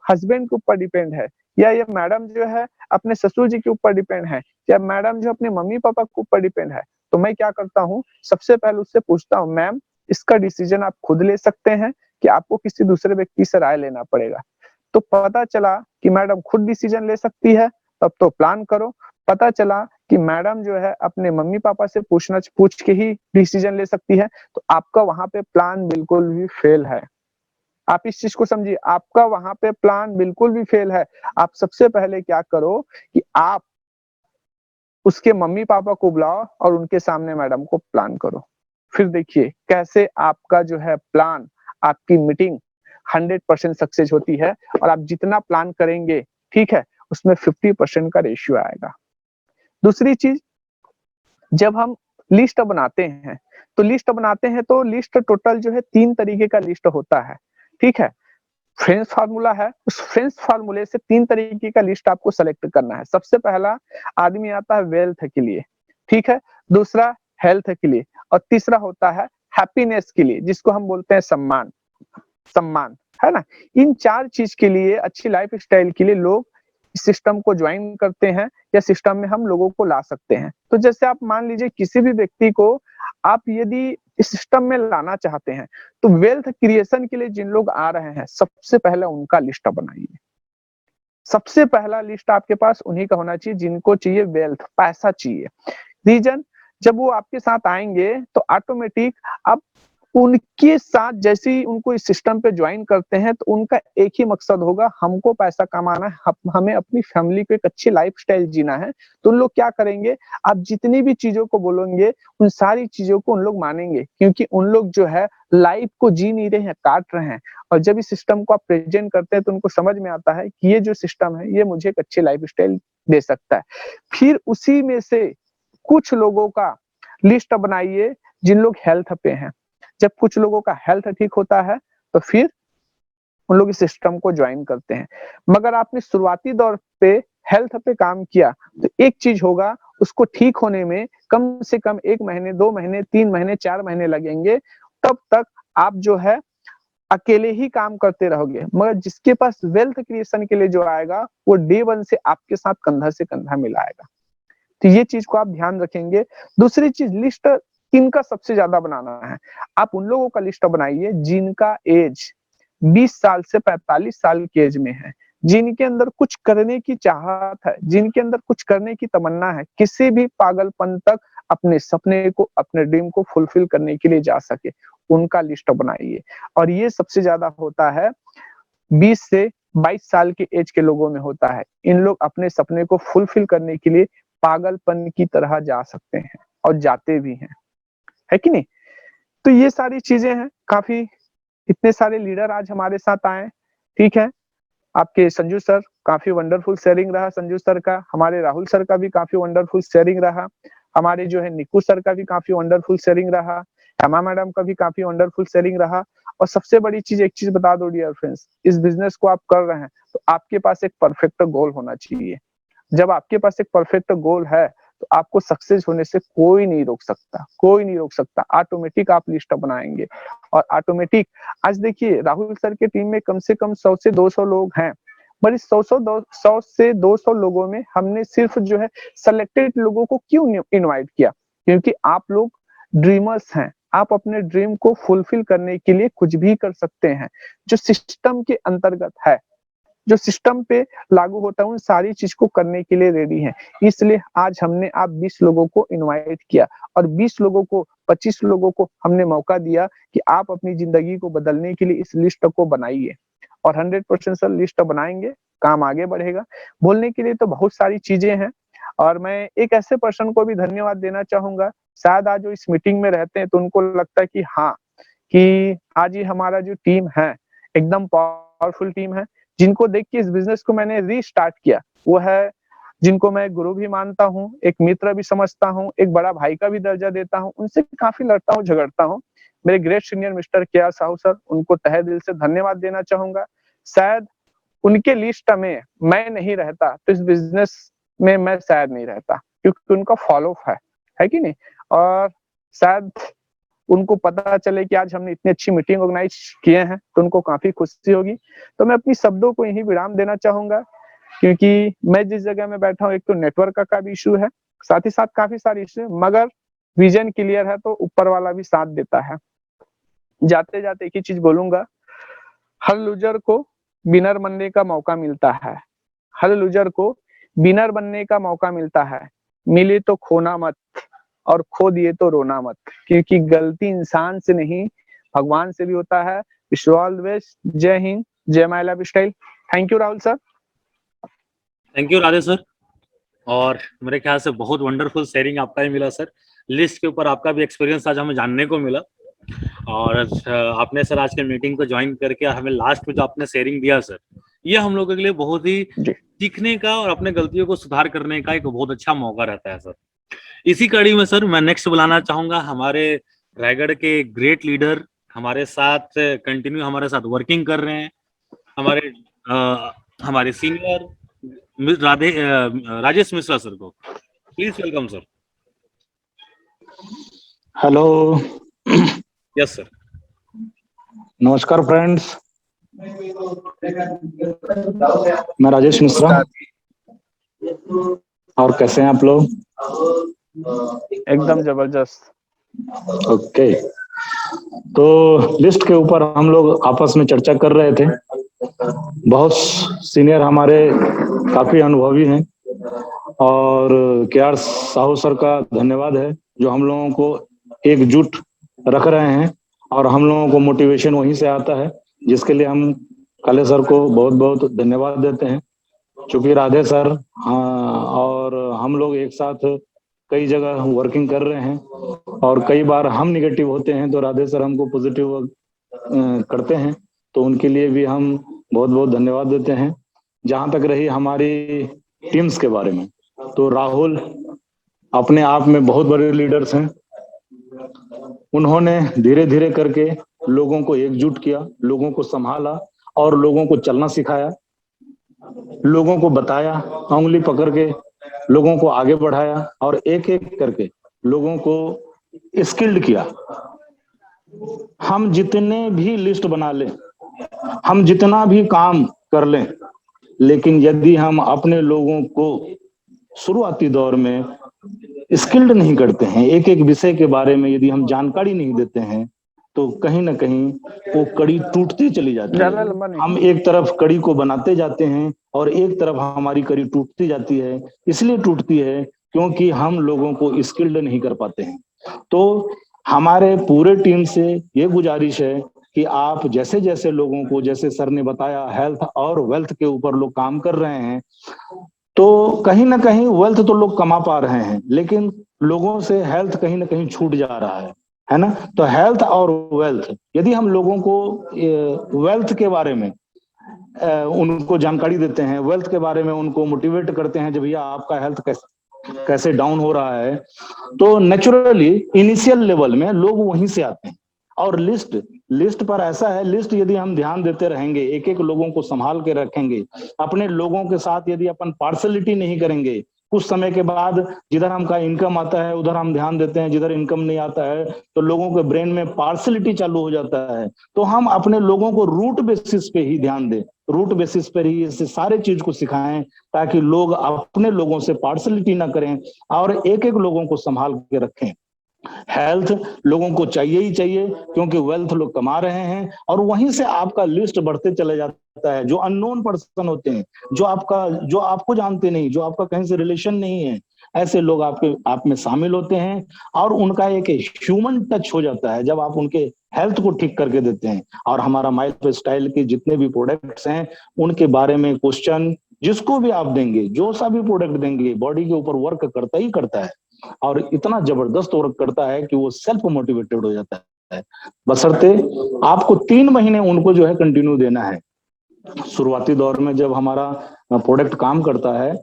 हस्बैंड के ऊपर डिपेंड है, या ये मैडम जो है अपने ससुर जी के ऊपर डिपेंड है, या मैडम जो अपने मम्मी पापा के ऊपर डिपेंड है, तो मैं क्या करता हूँ, सबसे पहले उससे पूछता हूँ, मैम इसका डिसीजन आप खुद ले सकते हैं कि आपको किसी दूसरे व्यक्ति से राय लेना पड़ेगा। तो पता चला कि मैडम खुद डिसीजन ले सकती है, तब तो प्लान करो। पता चला कि मैडम जो है अपने मम्मी पापा से पूछ के ही डिसीजन ले सकती है, तो आपका वहां पे प्लान बिल्कुल भी फेल है। आप इस चीज को समझिए, आपका वहां पे प्लान बिल्कुल भी फेल है। आप सबसे पहले क्या करो कि आप उसके मम्मी पापा को बुलाओ और उनके सामने मैडम को प्लान करो, फिर देखिए कैसे आपका जो है प्लान, आपकी मीटिंग 100% सक्सेस होती है, और आप जितना प्लान करेंगे, ठीक है, उसमें 50% का रेशियो आएगा। दूसरी चीज, जब हम लिस्ट बनाते हैं तो लिस्ट टोटल जो है 3 तरीके का लिस्ट होता है। ठीक है, फ्रेंच फार्मूला है, उस फ्रेंच फार्मूले से 3 तरीके का लिस्ट आपको सेलेक्ट करना है। सबसे पहला आदमी आता है वेल्थ के लिए, ठीक है, दूसरा हेल्थ के लिए, और तीसरा होता है हैप्पीनेस के लिए, जिसको हम बोलते हैं सम्मान, है ना। इन 4 चीज के लिए, अच्छी लाइफ स्टाइल के लिए लोग इस सिस्टम को ज्वाइन करते हैं, या सिस्टम में हम लोगों को ला सकते हैं। तो जैसे आप मान लीजिए किसी भी व्यक्ति को आप यदि इस सिस्टम में लाना चाहते हैं, तो वेल्थ क्रिएशन के लिए जिन लोग आ रहे हैं, सबसे पहले उनका लिस्ट बनाइए। सबसे पहला लिस्ट आपके पास उन्हीं का होना चाहिए जिनको चाहिए वेल्थ, पैसा चाहिए। रीजन, जब वो आपके साथ आएंगे तो ऑटोमेटिक आप उनके साथ जैसे ही उनको इस सिस्टम पे ज्वाइन करते हैं, तो उनका एक ही मकसद होगा, हमको पैसा कमाना है, हमें अपनी फैमिली को एक अच्छी लाइफस्टाइल जीना है। तो उन लोग क्या करेंगे, आप जितनी भी चीजों को बोलेंगे उन सारी चीजों को उन लोग मानेंगे, क्योंकि उन लोग जो है लाइफ को जी नहीं रहे हैं, काट रहे हैं। और जब इस सिस्टम को आप प्रेजेंट करते हैं तो उनको समझ में आता है कि ये जो सिस्टम है ये मुझे एक अच्छी लाइफस्टाइल दे सकता है। फिर उसी में से कुछ लोगों का लिस्ट बनाइए जिन लोग हेल्थ पे हैं। जब कुछ लोगों का हेल्थ ठीक होता है तो फिर उन लोग इस सिस्टम को ज्वाइन करते हैं। मगर आपने शुरुआती दौर पे हेल्थ पे काम किया तो एक चीज होगा, उसको ठीक होने में कम से कम 1 महीने, 2 महीने, 3 महीने, 4 महीने लगेंगे। तब तक आप जो है अकेले ही काम करते रहोगे। मगर जिसके पास वेल्थ क्रिएशन के लिए जो आएगा, वो डे 1 से आपके साथ कंधा से कंधा मिलाएगा। तो ये चीज को आप ध्यान रखेंगे। दूसरी चीज, लिस्ट किनका सबसे ज्यादा बनाना है, आप उन लोगों का लिस्ट बनाइए जिनका एज 20 साल से 45 साल की एज में हैं, जिनके अंदर कुछ करने की चाहत है, जिनके अंदर कुछ करने की तमन्ना है, किसी भी पागलपन तक अपने सपने को, अपने ड्रीम को फुलफिल करने के लिए जा सके, उनका लिस्ट बनाइए। और ये सबसे ज्यादा होता है 20 से 22 साल के एज के लोगों में होता है। इन लोग अपने सपने को फुलफिल करने के लिए पागलपन की तरह जा सकते हैं और जाते भी हैं, है कि नहीं? तो ये सारी चीजें हैं। काफी इतने सारे लीडर आज हमारे साथ आए, ठीक है। आपके संजू सर, काफी वंडरफुल शेयरिंग रहा संजू सर का, हमारे राहुल सर का भी काफी वंडरफुल शेयरिंग रहा, हमारे जो है निकू सर का भी काफी वंडरफुल शेयरिंग रहा, हेमा मैडम का भी काफी वंडरफुल शेयरिंग रहा। और सबसे बड़ी चीज, एक चीज बता दो डियर फ्रेंड्स, इस बिजनेस को आप कर रहे हैं तो आपके पास एक परफेक्ट गोल होना चाहिए। जब आपके पास एक परफेक्ट गोल है तो आपको सक्सेस होने से कोई नहीं रोक सकता, कोई नहीं रोक सकता। ऑटोमेटिक आप लिस्ट बनाएंगे और ऑटोमेटिक, आज देखिए राहुल सर के टीम में कम से कम 100 से 200 लोग हैं, पर इस 100 से 200 लोगों में हमने सिर्फ जो है सेलेक्टेड लोगों को क्यों इनवाइट किया? क्योंकि आप लोग ड्रीमर्स हैं, आप अपने ड्रीम को फुलफिल करने के लिए कुछ भी कर सकते हैं। जो सिस्टम के अंतर्गत है, जो सिस्टम पे लागू होता है, उन सारी चीज को करने के लिए रेडी हैं। इसलिए आज हमने आप 20 लोगों को इनवाइट किया और 20 लोगों को, 25 लोगों को हमने मौका दिया कि आप अपनी जिंदगी को बदलने के लिए इस लिस्ट को बनाइए। और 100% सर लिस्ट बनाएंगे, काम आगे बढ़ेगा। बोलने के लिए तो बहुत सारी चीजें हैं और मैं एक ऐसे पर्सन को भी धन्यवाद देना चाहूंगा, शायद आज जो इस मीटिंग में रहते हैं तो उनको लगता है कि हाँ, कि आज ये हमारा जो टीम है एकदम पावरफुल टीम है, जिनको देख के इस बिजनेस को मैंने रीस्टार्ट किया। वो है जिनको मैं गुरु भी मानता हूँ, एक मित्र भी समझता हूँ, एक बड़ा भाई का भी दर्जा देता हूँ, उनसे काफी लड़ता हूँ, झगड़ता हूँ। मेरे ग्रेट सीनियर मिस्टर के आर साहू सर, उनको तहे दिल से धन्यवाद देना चाहूंगा। शायद उनके लिस्ट में मैं नहीं रहता तो इस बिजनेस में मैं शायद नहीं रहता, क्योंकि उनका फॉलो है कि नहीं? और शायद उनको पता चले कि आज हमने इतनी अच्छी मीटिंग ऑर्गेनाइज किए हैं तो उनको काफी खुशी होगी। तो मैं अपनी शब्दों को यही विराम देना चाहूंगा, क्योंकि मैं जिस जगह में बैठा हूँ, एक तो नेटवर्क का भी इशू है, साथ ही साथ काफी सारे इशू, मगर विजन क्लियर है तो ऊपर वाला भी साथ देता है। जाते जाते एक ही चीज बोलूंगा, हर लूजर को विनर बनने का मौका मिलता है, हर लूजर को विनर बनने का मौका मिलता है। मिले तो खोना मत और खो दिए तो रोना मत, क्योंकि गलती इंसान से नहीं भगवान से भी होता है। Wish you all the best. जय हिंद, जय my life style. Thank you Rahul sir. Thank you Radhe sir. और मेरे ख्याल से बहुत वंडरफुल शेयरिंग आपका ही मिला सर। लिस्ट के ऊपर आपका भी एक्सपीरियंस आज हमें जानने को मिला। और आपने सर आज के मीटिंग को ज्वाइन करके हमें लास्ट में जो आपने शेयरिंग दिया सर, ये हम लोगों के लिए बहुत ही सीखने का और अपने गलतियों को सुधार करने का एक बहुत अच्छा मौका रहता है सर। इसी कड़ी में सर मैं नेक्स्ट बुलाना चाहूंगा हमारे रायगढ़ के ग्रेट लीडर, हमारे साथ कंटिन्यू हमारे साथ वर्किंग कर रहे हैं, हमारे सीनियर राजेश मिश्रा सर को। Please welcome sir. Hello. Yes sir. नमस्कार फ्रेंड्स, मैं राजेश मिश्रा। और कैसे हैं आप लोग? एकदम जबरदस्त। ओके, तो लिस्ट के ऊपर हम लोग आपस में चर्चा कर रहे थे। बहुत सीनियर हमारे काफी अनुभवी हैं और केआर साहू सर का धन्यवाद है जो हम लोगों को एकजुट रख रहे हैं और हम लोगों को मोटिवेशन वहीं से आता है, जिसके लिए हम काले सर को बहुत बहुत धन्यवाद देते हैं। चूंकि राधे सर और हम लोग एक साथ कई जगह वर्किंग कर रहे हैं और कई बार हम निगेटिव होते हैं तो राधे सर हमको पॉजिटिव करते हैं, तो उनके लिए भी हम बहुत बहुत धन्यवाद देते हैं। जहां तक रही हमारी टीम्स के बारे में, तो राहुल अपने आप में बहुत बड़े लीडर्स हैं। उन्होंने धीरे धीरे करके लोगों को एकजुट किया, लोगों को संभाला और लोगों को चलना सिखाया, लोगों को बताया, उंगली पकड़ के लोगों को आगे बढ़ाया और एक एक करके लोगों को स्किल्ड किया। हम जितने भी लिस्ट बना लें, हम जितना भी काम कर लें, लेकिन यदि हम अपने लोगों को शुरुआती दौर में स्किल्ड नहीं करते हैं, एक एक विषय के बारे में यदि हम जानकारी नहीं देते हैं, तो कहीं ना कहीं वो कड़ी टूटती चली जाती ज्यादा है। लंबा नहीं। हम एक तरफ कड़ी को बनाते जाते हैं और एक तरफ हमारी कड़ी टूटती जाती है। इसलिए टूटती है क्योंकि हम लोगों को स्किल्ड नहीं कर पाते हैं। तो हमारे पूरे टीम से ये गुजारिश है कि आप जैसे जैसे लोगों को, जैसे सर ने बताया, हेल्थ और वेल्थ के ऊपर लोग काम कर रहे हैं, तो कहीं ना कहीं वेल्थ तो लोग कमा पा रहे हैं, लेकिन लोगों से हेल्थ कहीं ना कहीं छूट जा रहा है ना। तो हेल्थ और वेल्थ, यदि हम लोगों को वेल्थ के बारे में उनको जानकारी देते हैं, वेल्थ के बारे में उनको मोटिवेट करते हैं, जब भैया आपका हेल्थ कैसे डाउन हो रहा है, तो नेचुरली इनिशियल लेवल में लोग वहीं से आते हैं। और लिस्ट पर ऐसा है, लिस्ट यदि हम ध्यान देते रहेंगे, एक एक लोगों को संभाल के रखेंगे, अपने लोगों के साथ यदि अपन पार्सलिटी नहीं करेंगे, कुछ समय के बाद जिधर हमका इनकम आता है उधर हम ध्यान देते हैं, जिधर इनकम नहीं आता है तो लोगों के ब्रेन में पार्सलिटी चालू हो जाता है। तो हम अपने लोगों को रूट बेसिस पे ही ध्यान दें, रूट बेसिस पर ही इस सारे चीज को सिखाएं, ताकि लोग अपने लोगों से पार्सलिटी ना करें और एक एक लोगों को संभाल के रखें। हेल्थ लोगों को चाहिए ही चाहिए, क्योंकि वेल्थ लोग कमा रहे हैं, और वहीं से आपका लिस्ट बढ़ते चले जाता है। जो अननोन पर्सन होते हैं, जो आपको जानते नहीं, जो आपका कहीं से रिलेशन नहीं है, ऐसे लोग आप में शामिल होते हैं और उनका एक ह्यूमन टच हो जाता है जब आप उनके हेल्थ को ठीक करके देते हैं। और हमारा माइल्ड स्टाइल के जितने भी प्रोडक्ट्स हैं उनके बारे में क्वेश्चन जिसको भी आप देंगे, जो सा भी प्रोडक्ट देंगे, बॉडी के ऊपर वर्क करता ही करता है, और इतना जबरदस्त वर्क करता है कि वो सेल्फ मोटिवेटेड हो जाता है। बशर्ते आपको 3 महीने उनको जो है कंटिन्यू देना है। शुरुआती दौर में जब हमारा प्रोडक्ट काम करता है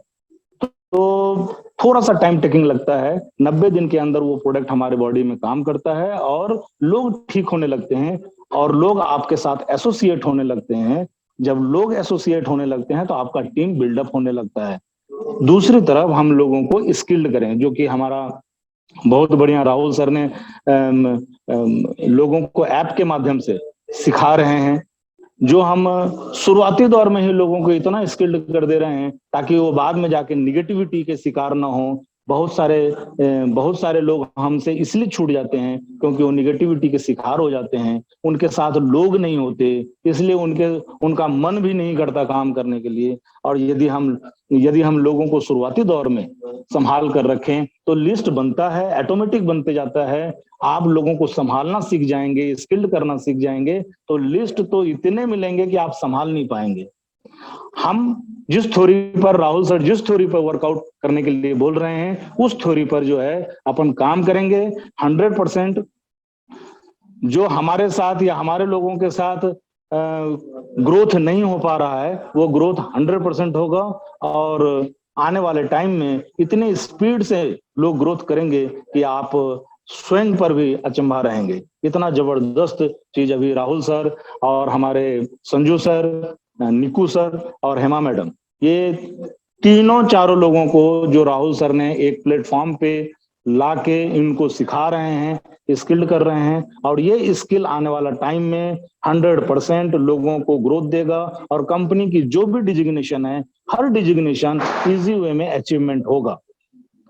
तो थोड़ा सा टाइम टेकिंग लगता है, 90 दिन के अंदर वो प्रोडक्ट हमारे बॉडी में काम करता है और लोग ठीक होने लगते हैं और लोग आपके साथ एसोसिएट होने लगते हैं। जब लोग एसोसिएट होने लगते हैं तो आपका टीम बिल्डअप होने लगता है। दूसरी तरफ हम लोगों को स्किल्ड करें, जो कि हमारा बहुत बढ़िया राहुल सर ने लोगों को ऐप के माध्यम से सिखा रहे हैं, जो हम शुरुआती दौर में ही लोगों को इतना स्किल्ड कर दे रहे हैं ताकि वो बाद में जाके निगेटिविटी के शिकार ना हो। बहुत सारे लोग हमसे इसलिए छूट जाते हैं क्योंकि वो निगेटिविटी के शिकार हो जाते हैं, उनके साथ लोग नहीं होते, इसलिए उनका मन भी नहीं करता काम करने के लिए। और यदि हम लोगों को शुरुआती दौर में संभाल कर रखें तो लिस्ट बनता है, ऑटोमेटिक बनते जाता है। आप लोगों को संभालना सीख जाएंगे, स्किल्ड करना सीख जाएंगे, तो लिस्ट तो इतने मिलेंगे कि आप संभाल नहीं पाएंगे। हम जिस थ्योरी पर, राहुल सर जिस थ्योरी पर वर्कआउट करने के लिए बोल रहे हैं, उस थ्योरी पर जो है अपन काम करेंगे। 100% जो हमारे साथ या हमारे लोगों के साथ ग्रोथ नहीं हो पा रहा है, वो ग्रोथ 100% होगा। और आने वाले टाइम में इतने स्पीड से लोग ग्रोथ करेंगे कि आप स्वयं पर भी अचंभा रहेंगे। इतना जबरदस्त चीज अभी राहुल सर और हमारे संजू सर, निकू सर और हेमा मैडम, ये तीनों चारों लोगों को जो राहुल सर ने एक प्लेटफॉर्म पे लाके इनको सिखा रहे हैं, स्किल्ड कर रहे हैं, और ये स्किल आने वाला टाइम में 100% लोगों को ग्रोथ देगा। और कंपनी की जो भी डिजिग्नेशन है, हर डिजिग्नेशन इजी वे में अचीवमेंट होगा।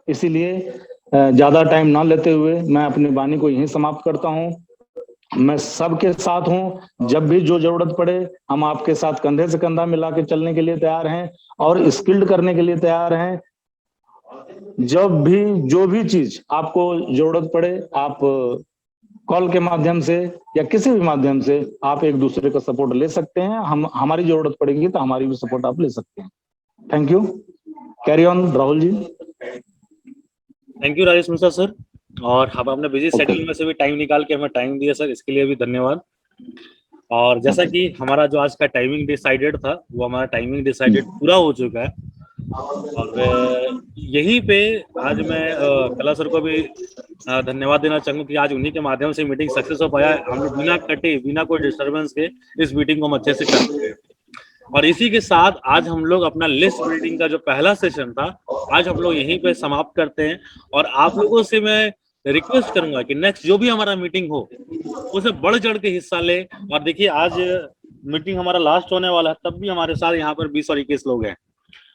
इसीलिए ज्यादा टाइम ना लेते हुए मैं अपनी वाणी को यहीं समाप्त करता हूं। मैं सबके साथ हूं, जब भी जो जरूरत पड़े हम आपके साथ कंधे से कंधा मिला के चलने के लिए तैयार हैं और स्किल्ड करने के लिए तैयार हैं। जब भी जो भी चीज आपको जरूरत पड़े, आप कॉल के माध्यम से या किसी भी माध्यम से आप एक दूसरे का सपोर्ट ले सकते हैं। हमारी जरूरत पड़ेगी तो हमारी भी सपोर्ट आप ले सकते हैं। Thank you. Carry on Rahul ji. Thank you Rajesh Mishra sir, और हम अपने बिजी शेड्यूल में से भी टाइम निकाल के हमें टाइम दिया सर, इसके लिए भी धन्यवाद। और जैसा कि हमारा जो आज का टाइमिंग डिसाइडेड था, वो हमारा टाइमिंग डिसाइडेड पूरा हो चुका है। और यहीं पे आज मैं कला सर को भी धन्यवाद देना चाहूंगा कि आज उन्हीं के माध्यम से मीटिंग सक्सेस हो पाया। हम लोग बिना कटे, बिना कोई डिस्टर्बेंस के इस मीटिंग को हम अच्छे से कर सके। और इसी के साथ आज हम लोग अपना लिस्ट बिल्डिंग का जो पहला सेशन था, आज हम लोग यहीं पे समाप्त करते हैं। और आप लोगों से मैं रिक्वेस्ट करूंगा कि नेक्स्ट जो भी हमारा मीटिंग हो उसे बढ़ चढ़ के हिस्सा ले। और देखिए आज मीटिंग हमारा लास्ट होने वाला है, तब भी हमारे साथ यहाँ पर 20 और 21 लोग हैं।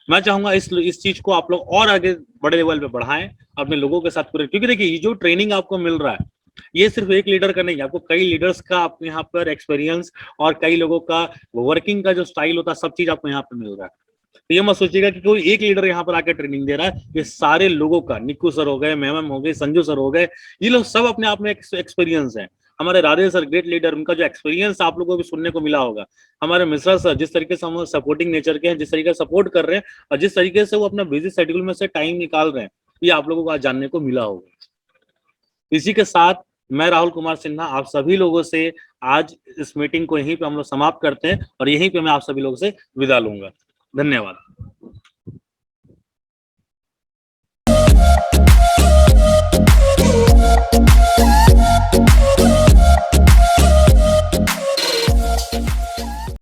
मैं चाहूंगा इस चीज को आप लोग और आगे बड़े लेवल पे बढ़ाएं अपने लोगों के साथ पूरे, क्योंकि देखिए ये जो ट्रेनिंग आपको मिल रहा है ये सिर्फ एक लीडर का नहीं है, आपको कई लीडर्स का आपको यहाँ पर एक्सपीरियंस और कई लोगों का वर्किंग का जो स्टाइल होता है, सब चीज आपको यहाँ पे मिल रहा है। तो ये मत सोचिएगा कि कोई एक लीडर यहाँ पर आकर ट्रेनिंग दे रहा है, ये सारे लोगों का, निक्कू सर हो गए, मैम हो गए, संजू सर हो गए, ये लोग सब अपने आप में एक्सपीरियंस है। हमारे राधे सर ग्रेट लीडर, उनका जो एक्सपीरियंस आप लोगों को भी सुनने को मिला होगा। हमारे मिश्रा सर जिस तरीके से हम सपोर्टिंग नेचर के हैं, जिस तरीके से सपोर्ट कर रहे हैं और जिस तरीके से वो अपना बिजी शेड्यूल में से टाइम निकाल रहे हैं, ये आप लोगों को आज जानने को मिला होगा। इसी के साथ मैं राहुल कुमार सिन्हा आप सभी लोगों से आज इस मीटिंग को यहीं पे हम लोग समाप्त करते हैं और यहीं पे मैं आप सभी लोगों से विदा लूंगा। धन्यवाद।